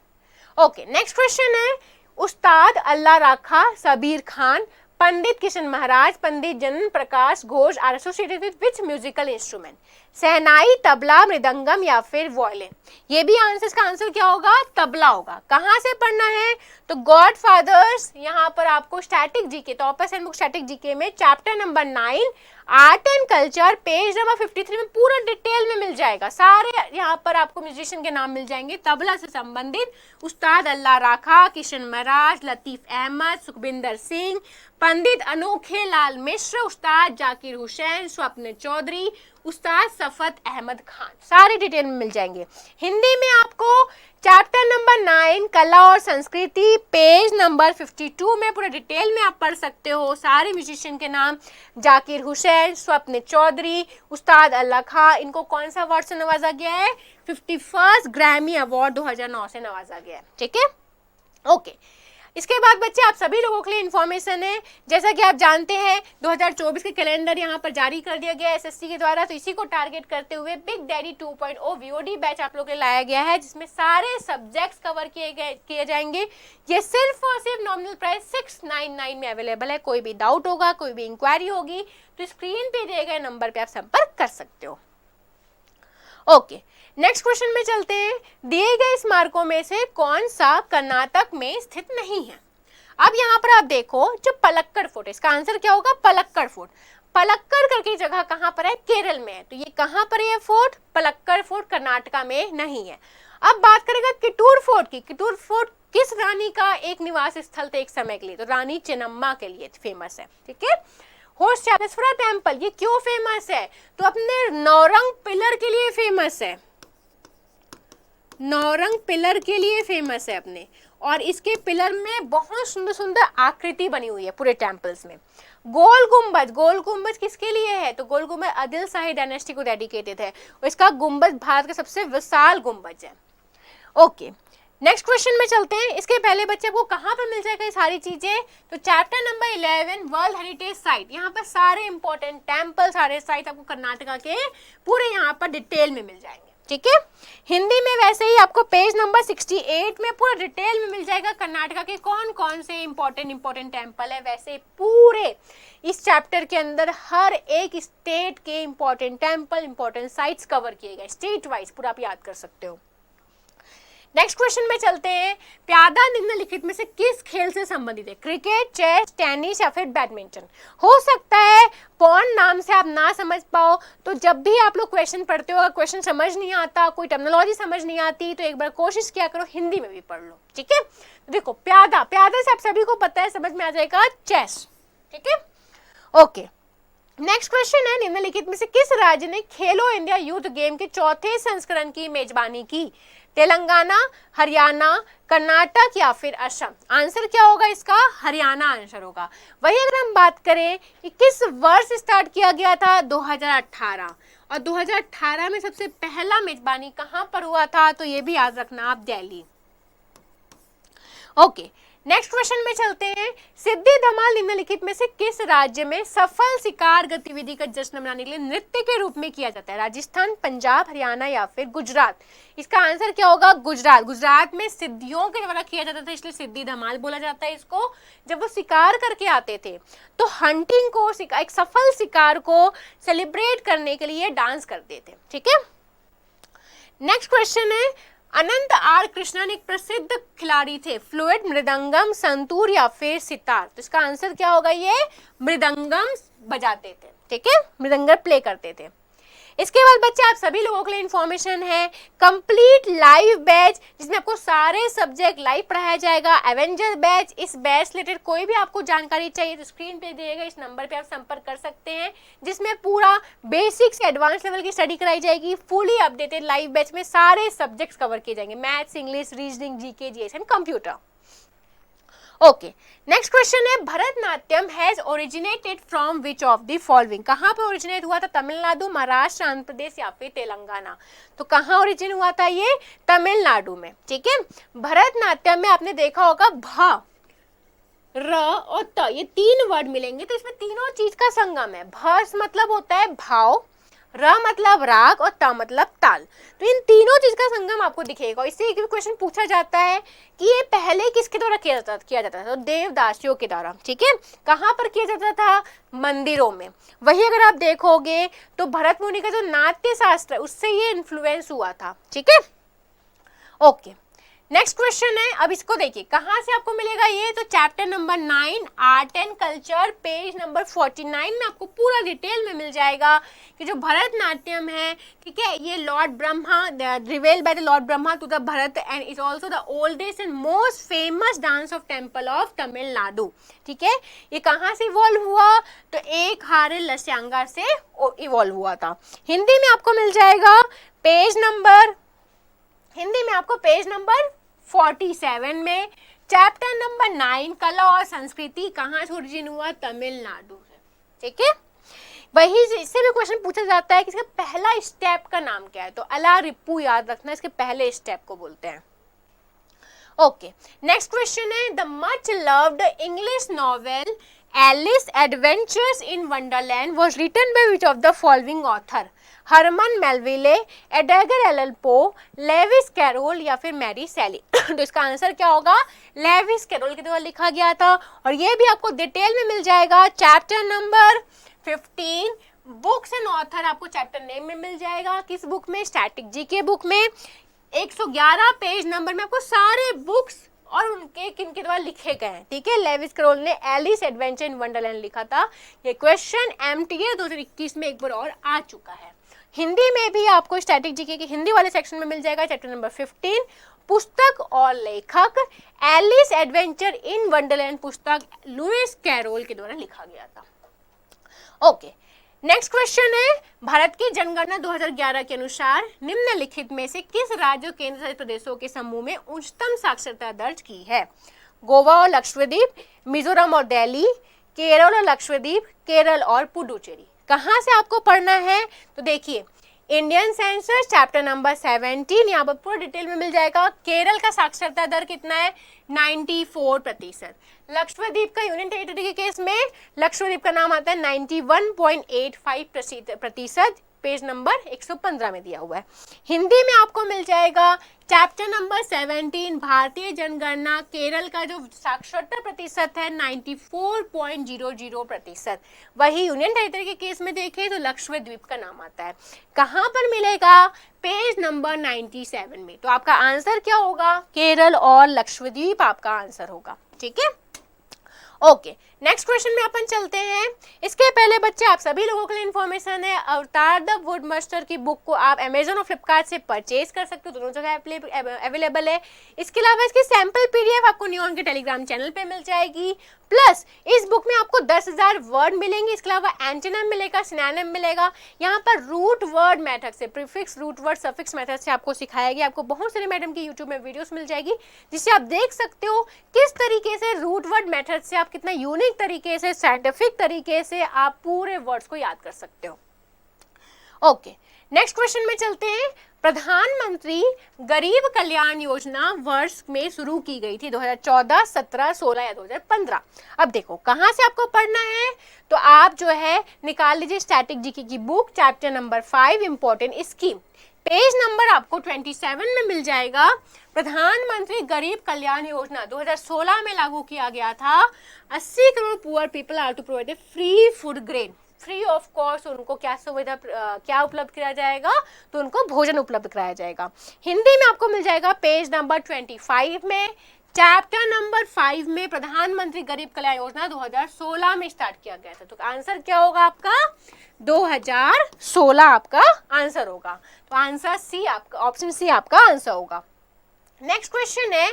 ओके, नेक्स्ट क्वेश्चन है, उस्ताद अल्लाह राखा सबीर खान, पंडित Kishan Maharaj, Pandit Jnan Prakash Ghosh are associated with which musical instrument, shehnai, tabla, mridangam या फिर वायलिन। ये भी आंसर का आंसर क्या होगा, तबला होगा। कहाँ से पढ़ना है, तो गॉड फादर्स, यहाँ पर आपको static GK, toppers handbook static GK में chapter number 9 art and culture page number 53 में पूरा डिटेल में मिल जाएगा। सारे यहाँ पर आपको म्यूजिशियन के नाम मिल जाएंगे तबला से संबंधित, उस्ताद अल्लाह राखा, किशन महाराज, लतीफ अहमद, सुखबिंदर सिंह, पंडित अनोखे लाल मिश्र, उस्ताद जाकिर हुसैन, स्वप्न चौधरी, उस्ताद सफत अहमद खान, सारे डिटेल में मिल जाएंगे। हिंदी में आपको चैप्टर नंबर 9 कला और संस्कृति पेज नंबर 52 में पूरे डिटेल में आप पढ़ सकते हो सारे म्यूजिशियन के नाम, जाकिर हुसैन, स्वप्न चौधरी, उस्ताद अल्लाह खान। इनको कौन सा अवार्ड से नवाजा गया है, 51st ग्रैमी अवार्ड 2009 से नवाजा गया है, ठीक है। ओके, इसके बाद बच्चे आप सभी लोगों के लिए इन्फॉर्मेशन है, जैसा कि आप जानते हैं 2024 के कैलेंडर यहाँ पर जारी कर दिया गया है एसएससी के द्वारा, तो इसी को टारगेट करते हुए बिग डैडी 2.0 वीओडी बैच आप लोग के लाया गया है, जिसमें सारे सब्जेक्ट्स कवर किए जाएंगे। ये सिर्फ और सिर्फ नॉमिनल प्राइस 699 में अवेलेबल है। कोई भी डाउट होगा, कोई भी इंक्वायरी होगी तो स्क्रीन पे दिए गए नंबर पे आप संपर्क कर सकते हो। ओके, नेक्स्ट क्वेश्चन में चलते हैं, दिए गए स्मारकों में से कौन सा कर्नाटक में स्थित नहीं है। अब यहाँ पर आप देखो जो पलक्कड़ फोर्ट है, इसका आंसर क्या होगा, पलक्कड़ फोर्ट। पलक्कड़ करके जगह कहाँ पर है, केरल में है, तो ये कहाँ पर है फोर्ट, पलक्कड़ फोर्ट कर्नाटका में नहीं है। अब बात करेगा किटूर फोर्ट की, किटूर फोर्ट किस रानी का एक निवास स्थल था एक समय के लिए, तो रानी चेन्नम्मा के लिए फेमस है, ठीक है। होस्ट चाबलेश्वरा टेम्पल ये क्यों फेमस है? तो अपने नौरंग पिलर के लिए फेमस है, नौरंग पिलर के लिए फेमस है अपने, और इसके पिलर में बहुत सुंदर सुंदर आकृति बनी हुई है पूरे टेम्पल्स में। गोल गुंबज, गोल गुंबज किसके लिए है? तो गोल गुंबज आदिल शाही डायनेस्टी को डेडिकेटेड है और इसका गुंबज भारत का सबसे विशाल गुंबज है। ओके, नेक्स्ट क्वेश्चन में चलते हैं। इसके पहले बच्चे को कहाँ पर मिल जाएगा ये सारी चीजें? तो chapter number 11 world heritage site, यहाँ पर सारे इंपॉर्टेंट टेम्पल, सारे साइट आपको कर्नाटका के पूरे यहाँ पर डिटेल में मिल जाएंगे, ठीक है। हिंदी में वैसे ही आपको पेज नंबर 68 में पूरा डिटेल में मिल जाएगा कर्नाटका के कौन कौन से इंपॉर्टेंट टेम्पल है। वैसे पूरे इस चैप्टर के अंदर हर एक स्टेट के important temple, important sites cover किए गए स्टेट वाइज, पूरा आप याद कर सकते हो। नेक्स्ट क्वेश्चन में चलते हैं। प्यादा निम्नलिखित में से किस खेल से संबंधित है? क्रिकेट, चेस, टेनिस या फिर बैडमिंटन। हो सकता है पॉन नाम से आप ना समझ पाओ, तो जब भी आप लोग क्वेश्चन पढ़ते हो, अगर क्वेश्चन समझ नहीं आता, कोई टर्मिनोलॉजी समझ नहीं आती, तो एक बार कोशिश किया करो हिंदी में भी पढ़ लो, ठीक है। देखो प्यादा, प्यादा से आप सभी को पता है, समझ में आ जाएगा चेस, ठीक है। ओके, नेक्स्ट क्वेश्चन है निम्नलिखित में से किस राज्य ने खेलो इंडिया यूथ गेम के चौथे संस्करण की मेजबानी की? तेलंगाना, हरियाणा, कर्नाटक या फिर असम। आंसर क्या होगा इसका? हरियाणा आंसर होगा। वही अगर हम बात करें कि किस वर्ष स्टार्ट किया गया था? 2018, और 2018 में सबसे पहला मेजबानी कहां पर हुआ था? तो ये भी याद रखना आप, दिल्ली। ओके, नेक्स्ट क्वेश्चन में चलते हैं। सिद्धि धमाल निम्नलिखित में से किस राज्य में सफल शिकार गतिविधि का जश्न मनाने के लिए नृत्य के रूप में किया जाता है? राजस्थान, पंजाब, हरियाणा या फिर गुजरात। इसका आंसर क्या होगा? गुजरात। गुजरात में सिद्धियों के द्वारा किया जाता था, इसलिए सिद्धि धमाल बोला जाता है इसको। जब वो शिकार करके आते थे तो हंटिंग को, एक सफल शिकार को सेलिब्रेट करने के लिए डांस करते थे, ठीक है। नेक्स्ट क्वेश्चन है, अनंत आर कृष्णन एक प्रसिद्ध खिलाड़ी थे, फ्लूट, मृदंगम, संतूर या फिर सितार। तो इसका आंसर क्या होगा? ये मृदंगम बजाते थे, ठीक है, मृदंगम प्ले करते थे। इसके बाद बच्चे आप सभी लोगों के लिए इंफॉर्मेशन है, कंप्लीट लाइव बैच जिसमें आपको सारे सब्जेक्ट लाइव पढ़ाया जाएगा, एवेंजर बैच। इस बैच रिलेटेड कोई भी आपको जानकारी चाहिए तो स्क्रीन पे दिएगा, इस नंबर पे आप संपर्क कर सकते हैं, जिसमें पूरा बेसिक से एडवांस लेवल की स्टडी कराई जाएगी। फुली अपडेटेड लाइव बैच में सारे सब्जेक्ट्स कवर किए जाएंगे, maths, English, reasoning, GK, GS and computer. Okay, next question है, Bharatanatyam has originated from which of the following. कहाँ पे ओरिजिनेट हुआ था? तमिलनाडु, महाराष्ट्र, आंध्र प्रदेश या फिर तेलंगाना। तो कहाँ ओरिजिन हुआ था? ये तमिलनाडु में, ठीक है। भरतनाट्यम में आपने देखा होगा भ, र और त, ये तीन वर्ड मिलेंगे, तो इसमें तीनों चीज का संगम है। भ मतलब होता है भाव, र मतलब राग और त मतलब ताल। तो इन तीनों चीज का संगम आपको दिखेगा। इससे एक भी क्वेश्चन पूछा जाता है कि ये पहले किसके द्वारा किया जाता था? तो देवदासियों के द्वारा, ठीक है। कहाँ पर किया जाता था? मंदिरों में। वही अगर आप देखोगे तो भरत मुनि का जो नाट्य शास्त्र है उससे ये इन्फ्लुएंस हुआ था, ठीक है। ओके, नेक्स्ट क्वेश्चन है, अब इसको देखिए कहाँ से आपको मिलेगा ये? तो chapter number 9 art and culture page number 49 में आपको पूरा डिटेल में मिल जाएगा कि जो भरतनाट्यम है, ठीक है, ये Lord Brahma, revelled by the Lord Brahma to the Bharat and is also the oldest and most famous dance of temple of Tamil Nadu, ठीक है। ये कहाँ से इवॉल्व हुआ? तो एक हारे लस्यांगा से इवॉल्व हुआ था। हिंदी में आपको मिल जाएगा पेज नंबर, हिंदी में आपको पेज नंबर 47 में, चैप्टर नंबर 9 कला और संस्कृति, कहाँ से ओरिजिन हुआ? तमिलनाडु से, ठीक है। वही इससे भी क्वेश्चन पूछा जाता है कि इसका पहला स्टेप का नाम क्या है? तो अला रिप्पू याद रखना, इसके पहले स्टेप को बोलते हैं। ओके, नेक्स्ट क्वेश्चन है, the much loved English novel Alice Adventures in Wonderland was written by which of the following author? Herman Melville, Edgar Allan Poe, Lewis Carroll या फिर मैरी शैली। तो इसका आंसर क्या होगा? लेविस कैरोल के द्वारा लिखा गया था, और ये भी आपको डिटेल में मिल जाएगा chapter number 15 books and author. आपको चैप्टर नेम में मिल जाएगा, किस बुक में? स्टैटिक जीके बुक में। 111 पेज नंबर में आपको सारे बुक्स और उनके किनके द्वारा लिखे गए हैं, ठीक है। लेविस कैरोल ने एलिस एडवेंचर इन वंडरलैंड लिखा था। ये क्वेश्चन एमटीए 2021 में एक बार और आ चुका है। हिंदी में भी आपको स्टैटिक जीके के हिंदी वाले सेक्शन में मिल जाएगा चैप्टर नंबर 15। पुस्तक और लेखक, एलिस एडवेंचर इन वंडरलैंड पुस्तक लुइस कैरोल के द्वारा लिखा गया था। ओके, नेक्स्ट क्वेश्चन है, भारत की जनगणना 2011 के अनुसार निम्नलिखित में से किस राज्य और केंद्र शासित प्रदेशों के समूह में उच्चतम साक्षरता दर्ज की है? गोवा और लक्षद्वीप, मिजोरम और दिल्ली, केरल और लक्षद्वीप, केरल और पुडुचेरी। कहाँ से आपको पढ़ना है? तो देखिए, इंडियन सेंसस चैप्टर नंबर 17, यहाँ पर पूरा डिटेल में मिल जाएगा। केरल का साक्षरता दर कितना है? 94%। लक्षद्वीप का यूनियन टेरिटरी के केस में लक्षद्वीप का नाम आता है 91.85%, पेज नंबर 115 में दिया हुआ है। हिंदी में आपको मिल जाएगा चैप्टर नंबर 17 भारतीय जनगणना, केरल का जो साक्षरता प्रतिशत है 94.00%। वही यूनियन टेरिटरी के केस में देखें तो लक्षद्वीप का नाम आता है। कहाँ पर मिलेगा? पेज नंबर 97 में। तो आपका आंसर क्या होगा? केरल और लक्षद्वीप आपका आंसर होगा। ठीक है, ओके, नेक्स्ट क्वेश्चन में अपन चलते हैं। इसके पहले बच्चे आप सभी लोगों के लिए इन्फॉर्मेशन है, अवतार द वुड मास्टर की बुक को आप अमेजोन और फ्लिपकार्ट से परचेज कर सकते हो, दोनों जगह अवेलेबल है। इसके अलावा इसकी सैंपल पीडीएफ आपको नियॉन के टेलीग्राम चैनल पे मिल जाएगी। प्लस इस बुक में आपको 10,000 वर्ड मिलेंगे, इसके अलावा एंटोनिम मिलेगा, सिनोनिम मिलेगा। यहाँ पर रूट वर्ड मेथड से, prefix, root word, suffix method से आपको सिखाया गया। आपको बहुत सारे मैडम की यूट्यूब में वीडियोस मिल जाएगी जिससे आप देख सकते हो किस तरीके से रूट वर्ड मेथड से आप कितना यूनिक तरीके से, साइंटिफिक तरीके से आप पूरे वर्ड्स को याद कर सकते हो। ओके, नेक्स्ट क्वेश्चन में चलते हैं। प्रधानमंत्री गरीब कल्याण योजना वर्ष में शुरू की गई थी 2014, 17, 16 या 2015। अब देखो कहाँ से आपको पढ़ना है, तो आप जो है निकाल लीजिए स्टैटिक जीके की book, chapter number 5 important scheme, page number आपको 27 में मिल जाएगा। प्रधानमंत्री गरीब कल्याण योजना 2016 में लागू किया गया था। 80 crore poor people are to provide free food grain, free of cost उनको क्या सुविधा, क्या उपलब्ध कराया जाएगा? तो उनको भोजन उपलब्ध कराया जाएगा। हिंदी में आपको मिल जाएगा पेज नंबर 25 में, चैप्टर नंबर 5 में। प्रधानमंत्री गरीब कल्याण योजना 2016 में स्टार्ट किया गया था। तो आंसर क्या होगा आपका? 2016 आपका आंसर होगा। तो आंसर सी आपका, ऑप्शन सी आपका आंसर होगा। नेक्स्ट क्वेश्चन है,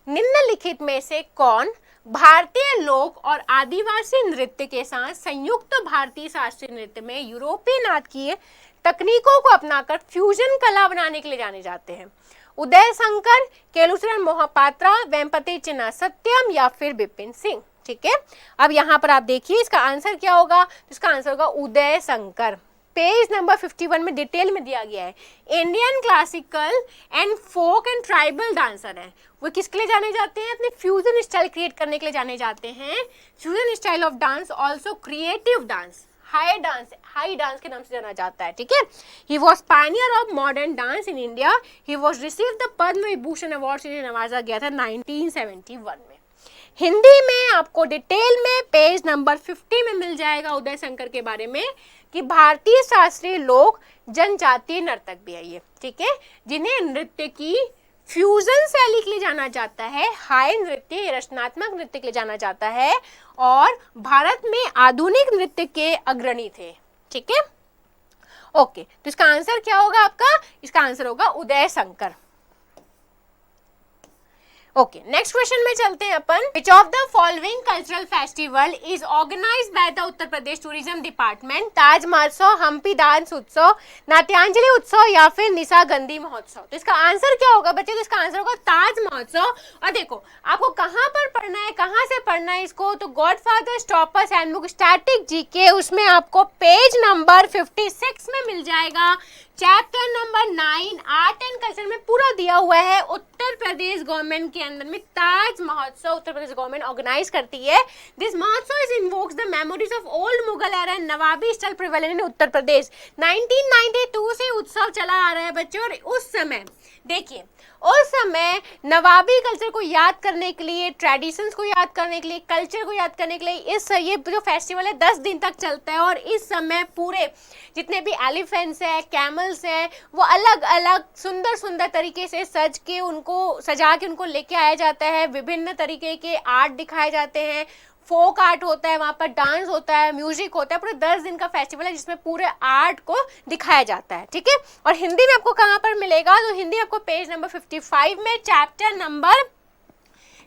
निम्नलिखित में से कौन भारतीय लोक और आदिवासी नृत्य के साथ संयुक्त भारतीय शास्त्रीय नृत्य में यूरोपीय नाटकीय तकनीकों को अपनाकर फ्यूजन कला बनाने के लिए जाने जाते हैं? उदय शंकर, केलुचरण मोहपात्रा, वेम्पति चिन्ना सत्यम या फिर विपिन सिंह। ठीक है, अब यहाँ पर आप देखिए इसका आंसर क्या होगा? इसका आंसर होगा उदय शंकर। पेज नंबर 51 में डिटेल में दिया गया है। Indian classical and folk and tribal dancer है, वो किसके लिए जाने जाते हैं? अपने फ्यूजन स्टाइल क्रिएट करने के लिए जाने जाते हैं। Fusion style of dance, also creative dance, high dance के नाम से जाना जाता है। ठीक है, he was Pioneer of modern dance in India. He was receive the Padma Vibhushan award से नवाजा गया था 1971 में। हिंदी में आपको डिटेल में पेज नंबर 50 में मिल जाएगा उदय शंकर के बारे में कि भारतीय शास्त्रीय लोक जनजातीय नर्तक भी है ये। ठीक है, जिन्हें नृत्य की फ्यूजन शैली के लिए जाना जाता है, हाई नृत्य, रचनात्मक नृत्य के लिए जाना जाता है, और भारत में आधुनिक नृत्य के अग्रणी थे। ठीक है, ओके, तो इसका आंसर क्या होगा आपका? इसका आंसर होगा Uday Shankar. Okay, next question में चलते हैं अपन। Which of the following cultural festival is organised by the Uttar Pradesh tourism department? Taj Mahotsav, Hampi dance उत्सव, नाट्यांजलि उत्सव या फिर निशागंधी महोत्सव। तो इसका आंसर क्या होगा बच्चे? तो इसका आंसर होगा ताज महोत्सव। और देखो आपको कहाँ पर पढ़ना है, कहाँ से पढ़ना है इसको, तो godfather stoppers handbook static GK, उसमें आपको पेज नंबर 56 में मिल जाएगा। Chapter number 9 art and culture में पूरा दिया हुआ है। उत्तर प्रदेश गवर्नमेंट के अंदर में ताज महोत्सव उत्तर प्रदेश गवर्नमेंट ऑर्गेनाइज करती है। This Mahotsav is invokes the memories of old Mughal era and nawabi style prevalent in Uttar Pradesh. 1992 से उत्सव चला आ रहा है बच्चों, और उस समय देखिए, उस समय नवाबी कल्चर को याद करने के लिए, ट्रेडिशंस को याद करने के लिए, कल्चर को याद करने के लिए इस ये जो फेस्टिवल है 10 दिन तक चलता है। और इस समय पूरे जितने भी एलिफेंट्स है, कैमल्स है, वो अलग अलग सुंदर सुंदर तरीके से सजा के उनको लेके आया जाता है। विभिन्न तरीके के आर्ट दिखाए जाते हैं, फोक आर्ट होता है, वहाँ पर डांस होता है, म्यूजिक होता है। पूरे 10 दिन का फेस्टिवल है जिसमें पूरे आर्ट को दिखाया जाता है। ठीक है, और हिंदी में आपको कहाँ पर मिलेगा? तो हिंदी आपको पेज नंबर 55 में, चैप्टर नंबर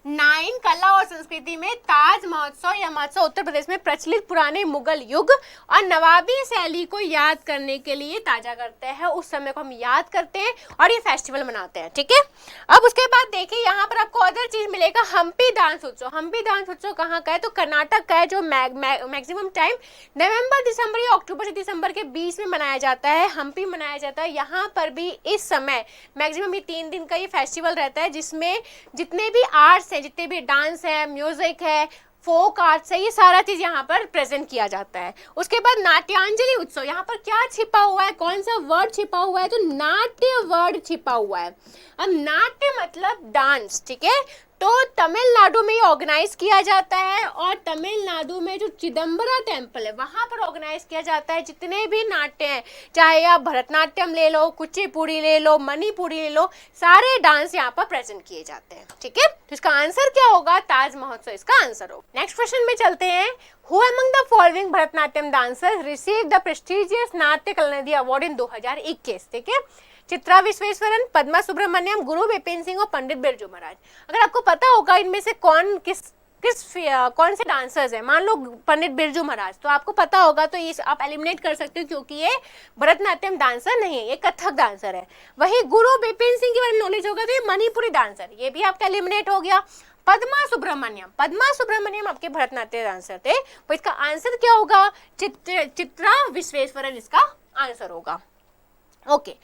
9 कला और संस्कृति में ताज महोत्सव या महोत्सव उत्तर प्रदेश में प्रचलित पुराने मुगल युग और नवाबी शैली को याद करने के लिए ताजा करते हैं, उस समय को हम याद करते हैं और ये फेस्टिवल मनाते हैं, ठीक है। अब उसके बाद देखिए यहाँ पर आपको अदर चीज मिलेगा, हम्पी डांस उत्सव। हम्पी डांस उत्सव कहाँ का है, तो कर्नाटक का है, जो मैक्सिमम टाइम नवंबर दिसंबर या अक्टूबर से दिसंबर के बीच में मनाया जाता है, हम्पी मनाया जाता है। यहाँ पर भी इस समय मैक्सिमम ये 3 दिन का ये फेस्टिवल रहता है, जिसमें जितने भी आर्ट्स है, जितने भी डांस है, म्यूजिक है, फोक आर्ट्स है, ये सारा चीज यहाँ पर प्रेजेंट किया जाता है। उसके बाद नाट्यांजलि उत्सव, यहाँ पर क्या छिपा हुआ है, कौन सा वर्ड छिपा हुआ है, तो नाट्य वर्ड छिपा हुआ है। अब नाट्य मतलब डांस, ठीक है, तो तमिलनाडु में ऑर्गेनाइज किया जाता है और तमिलनाडु में जो चिदम्बरा टेम्पल है वहां पर ऑर्गेनाइज किया जाता है। जितने भी नाट्य हैं, चाहे आप भरतनाट्यम ले लो, कुचिपुड़ी ले लो, मणिपुरी ले लो, सारे डांस यहाँ पर प्रेजेंट किए जाते हैं, ठीक है। तो इसका आंसर क्या होगा, ताज महोत्सव इसका आंसर होगा। नेक्स्ट क्वेश्चन में चलते हैं। Who among the following Bharatanatyam dancers received the prestigious नाट्य कलानिधि अवार्ड इन 2021, ठीक है। चित्रा विश्वेश्वरन, पद्मा सुब्रमण्यम, गुरु विपिन सिंह और पंडित बिरजू महाराज। अगर आपको पता होगा इनमें से कौन कौन से डांसर्स हैं, मान लो पंडित बिरजू महाराज, तो आपको पता होगा, तो ये आप एलिमिनेट कर सकते हो क्योंकि ये भरतनाट्यम डांसर नहीं है, ये कथक डांसर है। वही गुरु विपिन सिंह के बारे में नॉलेज होगा तो ये मणिपुरी डांसर, ये भी आपका एलिमिनेट हो गया। पद्मा सुब्रमण्यम आपके भरतनाट्यम डांसर थे, तो इसका आंसर क्या होगा, चित्रा विश्वेश्वरन इसका आंसर होगा। ओके,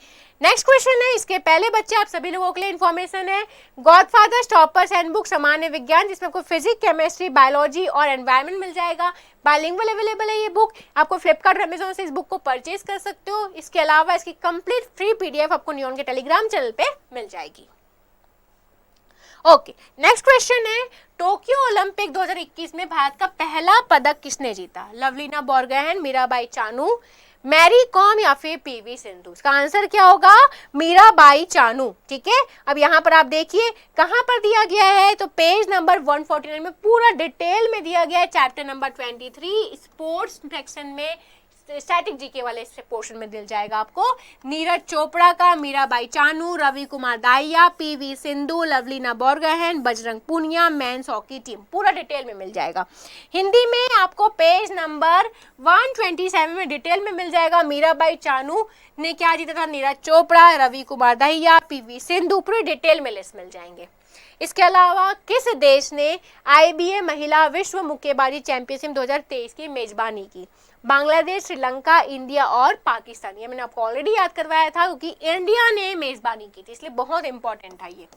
नेक्स्ट क्वेश्चन है। इसके पहले बच्चे आप सभी लोगों के लिए इन्फॉर्मेशन है, गॉडफादर टॉपर्स हैंडबुक सामान्य विज्ञान, जिसमें आपको फिजिक्स, केमिस्ट्री, बायोलॉजी और एनवायरनमेंट मिल जाएगा। बाइलिंगुअल अवेलेबल है ये बुक, आपको फ्लिपकार्ट, अमेजोन से इस बुक को परचेज कर सकते हो। इसके अलावा इसकी कंप्लीट फ्री पीडीएफ आपको नियॉन के टेलीग्राम चैनल पे मिल जाएगी। ओके, नेक्स्ट क्वेश्चन है, टोक्यो ओलंपिक 2021 में भारत का पहला पदक किसने जीता, लवलीना बोरगोहेन, मीराबाई चानू, मैरी कॉम या फिर पीवी सिंधु। इसका आंसर क्या होगा, मीराबाई चानू, ठीक है। अब यहाँ पर आप देखिए कहाँ पर दिया गया है, तो पेज नंबर 149 में पूरा डिटेल में दिया गया है, चैप्टर नंबर 23 स्पोर्ट्स सेक्शन में, स्टैटिक जीके वाले पोर्शन में मिल जाएगा आपको। नीरज चोपड़ा का, Mirabai Chanu, Ravi Kumar Dahiya, PV Sindhu, Lovlina Borgohain, Bajrang Punia, men's hockey team, पूरा डिटेल में मिल जाएगा। हिंदी में आपको पेज नंबर 127 में डिटेल में मिल जाएगा, मीराबाई चानू ने क्या जीता था, नीरज चोपड़ा, रवि कुमार दाहिया, पीवी सिंधु, पूरे डिटेल में लिस्ट मिल जाएंगे। इसके अलावा किस देश ने IBA महिला विश्व मुक्केबाजी चैंपियनशिप 2023 की मेजबानी की, बांग्लादेश, श्रीलंका, इंडिया और पाकिस्तान। ये मैंने आपको ऑलरेडी याद करवाया था क्योंकि इंडिया ने मेजबानी की थी, इसलिए बहुत इंपॉर्टेंट था ये।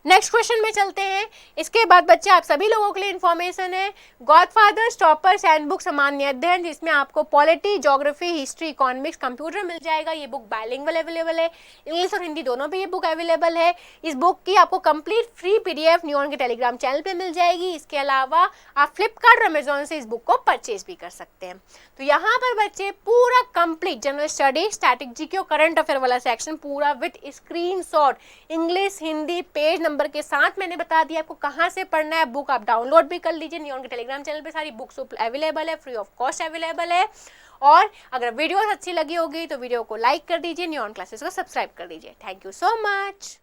नेक्स्ट क्वेश्चन में चलते हैं। इसके बाद बच्चे आप सभी लोगों के लिए इन्फॉर्मेशन है, गॉडफादर टॉपर्स हैंडबुक सामान्य अध्ययन, जिसमें आपको polity, geography, history, economics, computer मिल जाएगा। ये बुक बाइलिंगुअल अवेलेबल है, इंग्लिश और हिंदी दोनों पे ये बुक अवेलेबल है। इस बुक की आपको कंप्लीट फ्री पीडीएफ नियॉन के टेलीग्राम चैनल पे मिल जाएगी। इसके अलावा आप फ्लिपकार्ट और अमेजोन से इस बुक को परचेज भी कर सकते हैं। तो यहाँ पर बच्चे पूरा complete general study, static GK और करंट अफेयर वाला सेक्शन पूरा with screenshot, English, Hindi, page number के साथ मैंने बता दिया आपको कहाँ से पढ़ना है। बुक आप डाउनलोड भी कर लीजिए, नियॉन के टेलीग्राम चैनल पे सारी बुक्स अवेलेबल है, फ्री ऑफ कॉस्ट अवेलेबल है। और अगर वीडियो अच्छी लगी होगी तो वीडियो को लाइक कर दीजिए, नियॉन क्लासेस को सब्सक्राइब कर दीजिए। Thank you so much.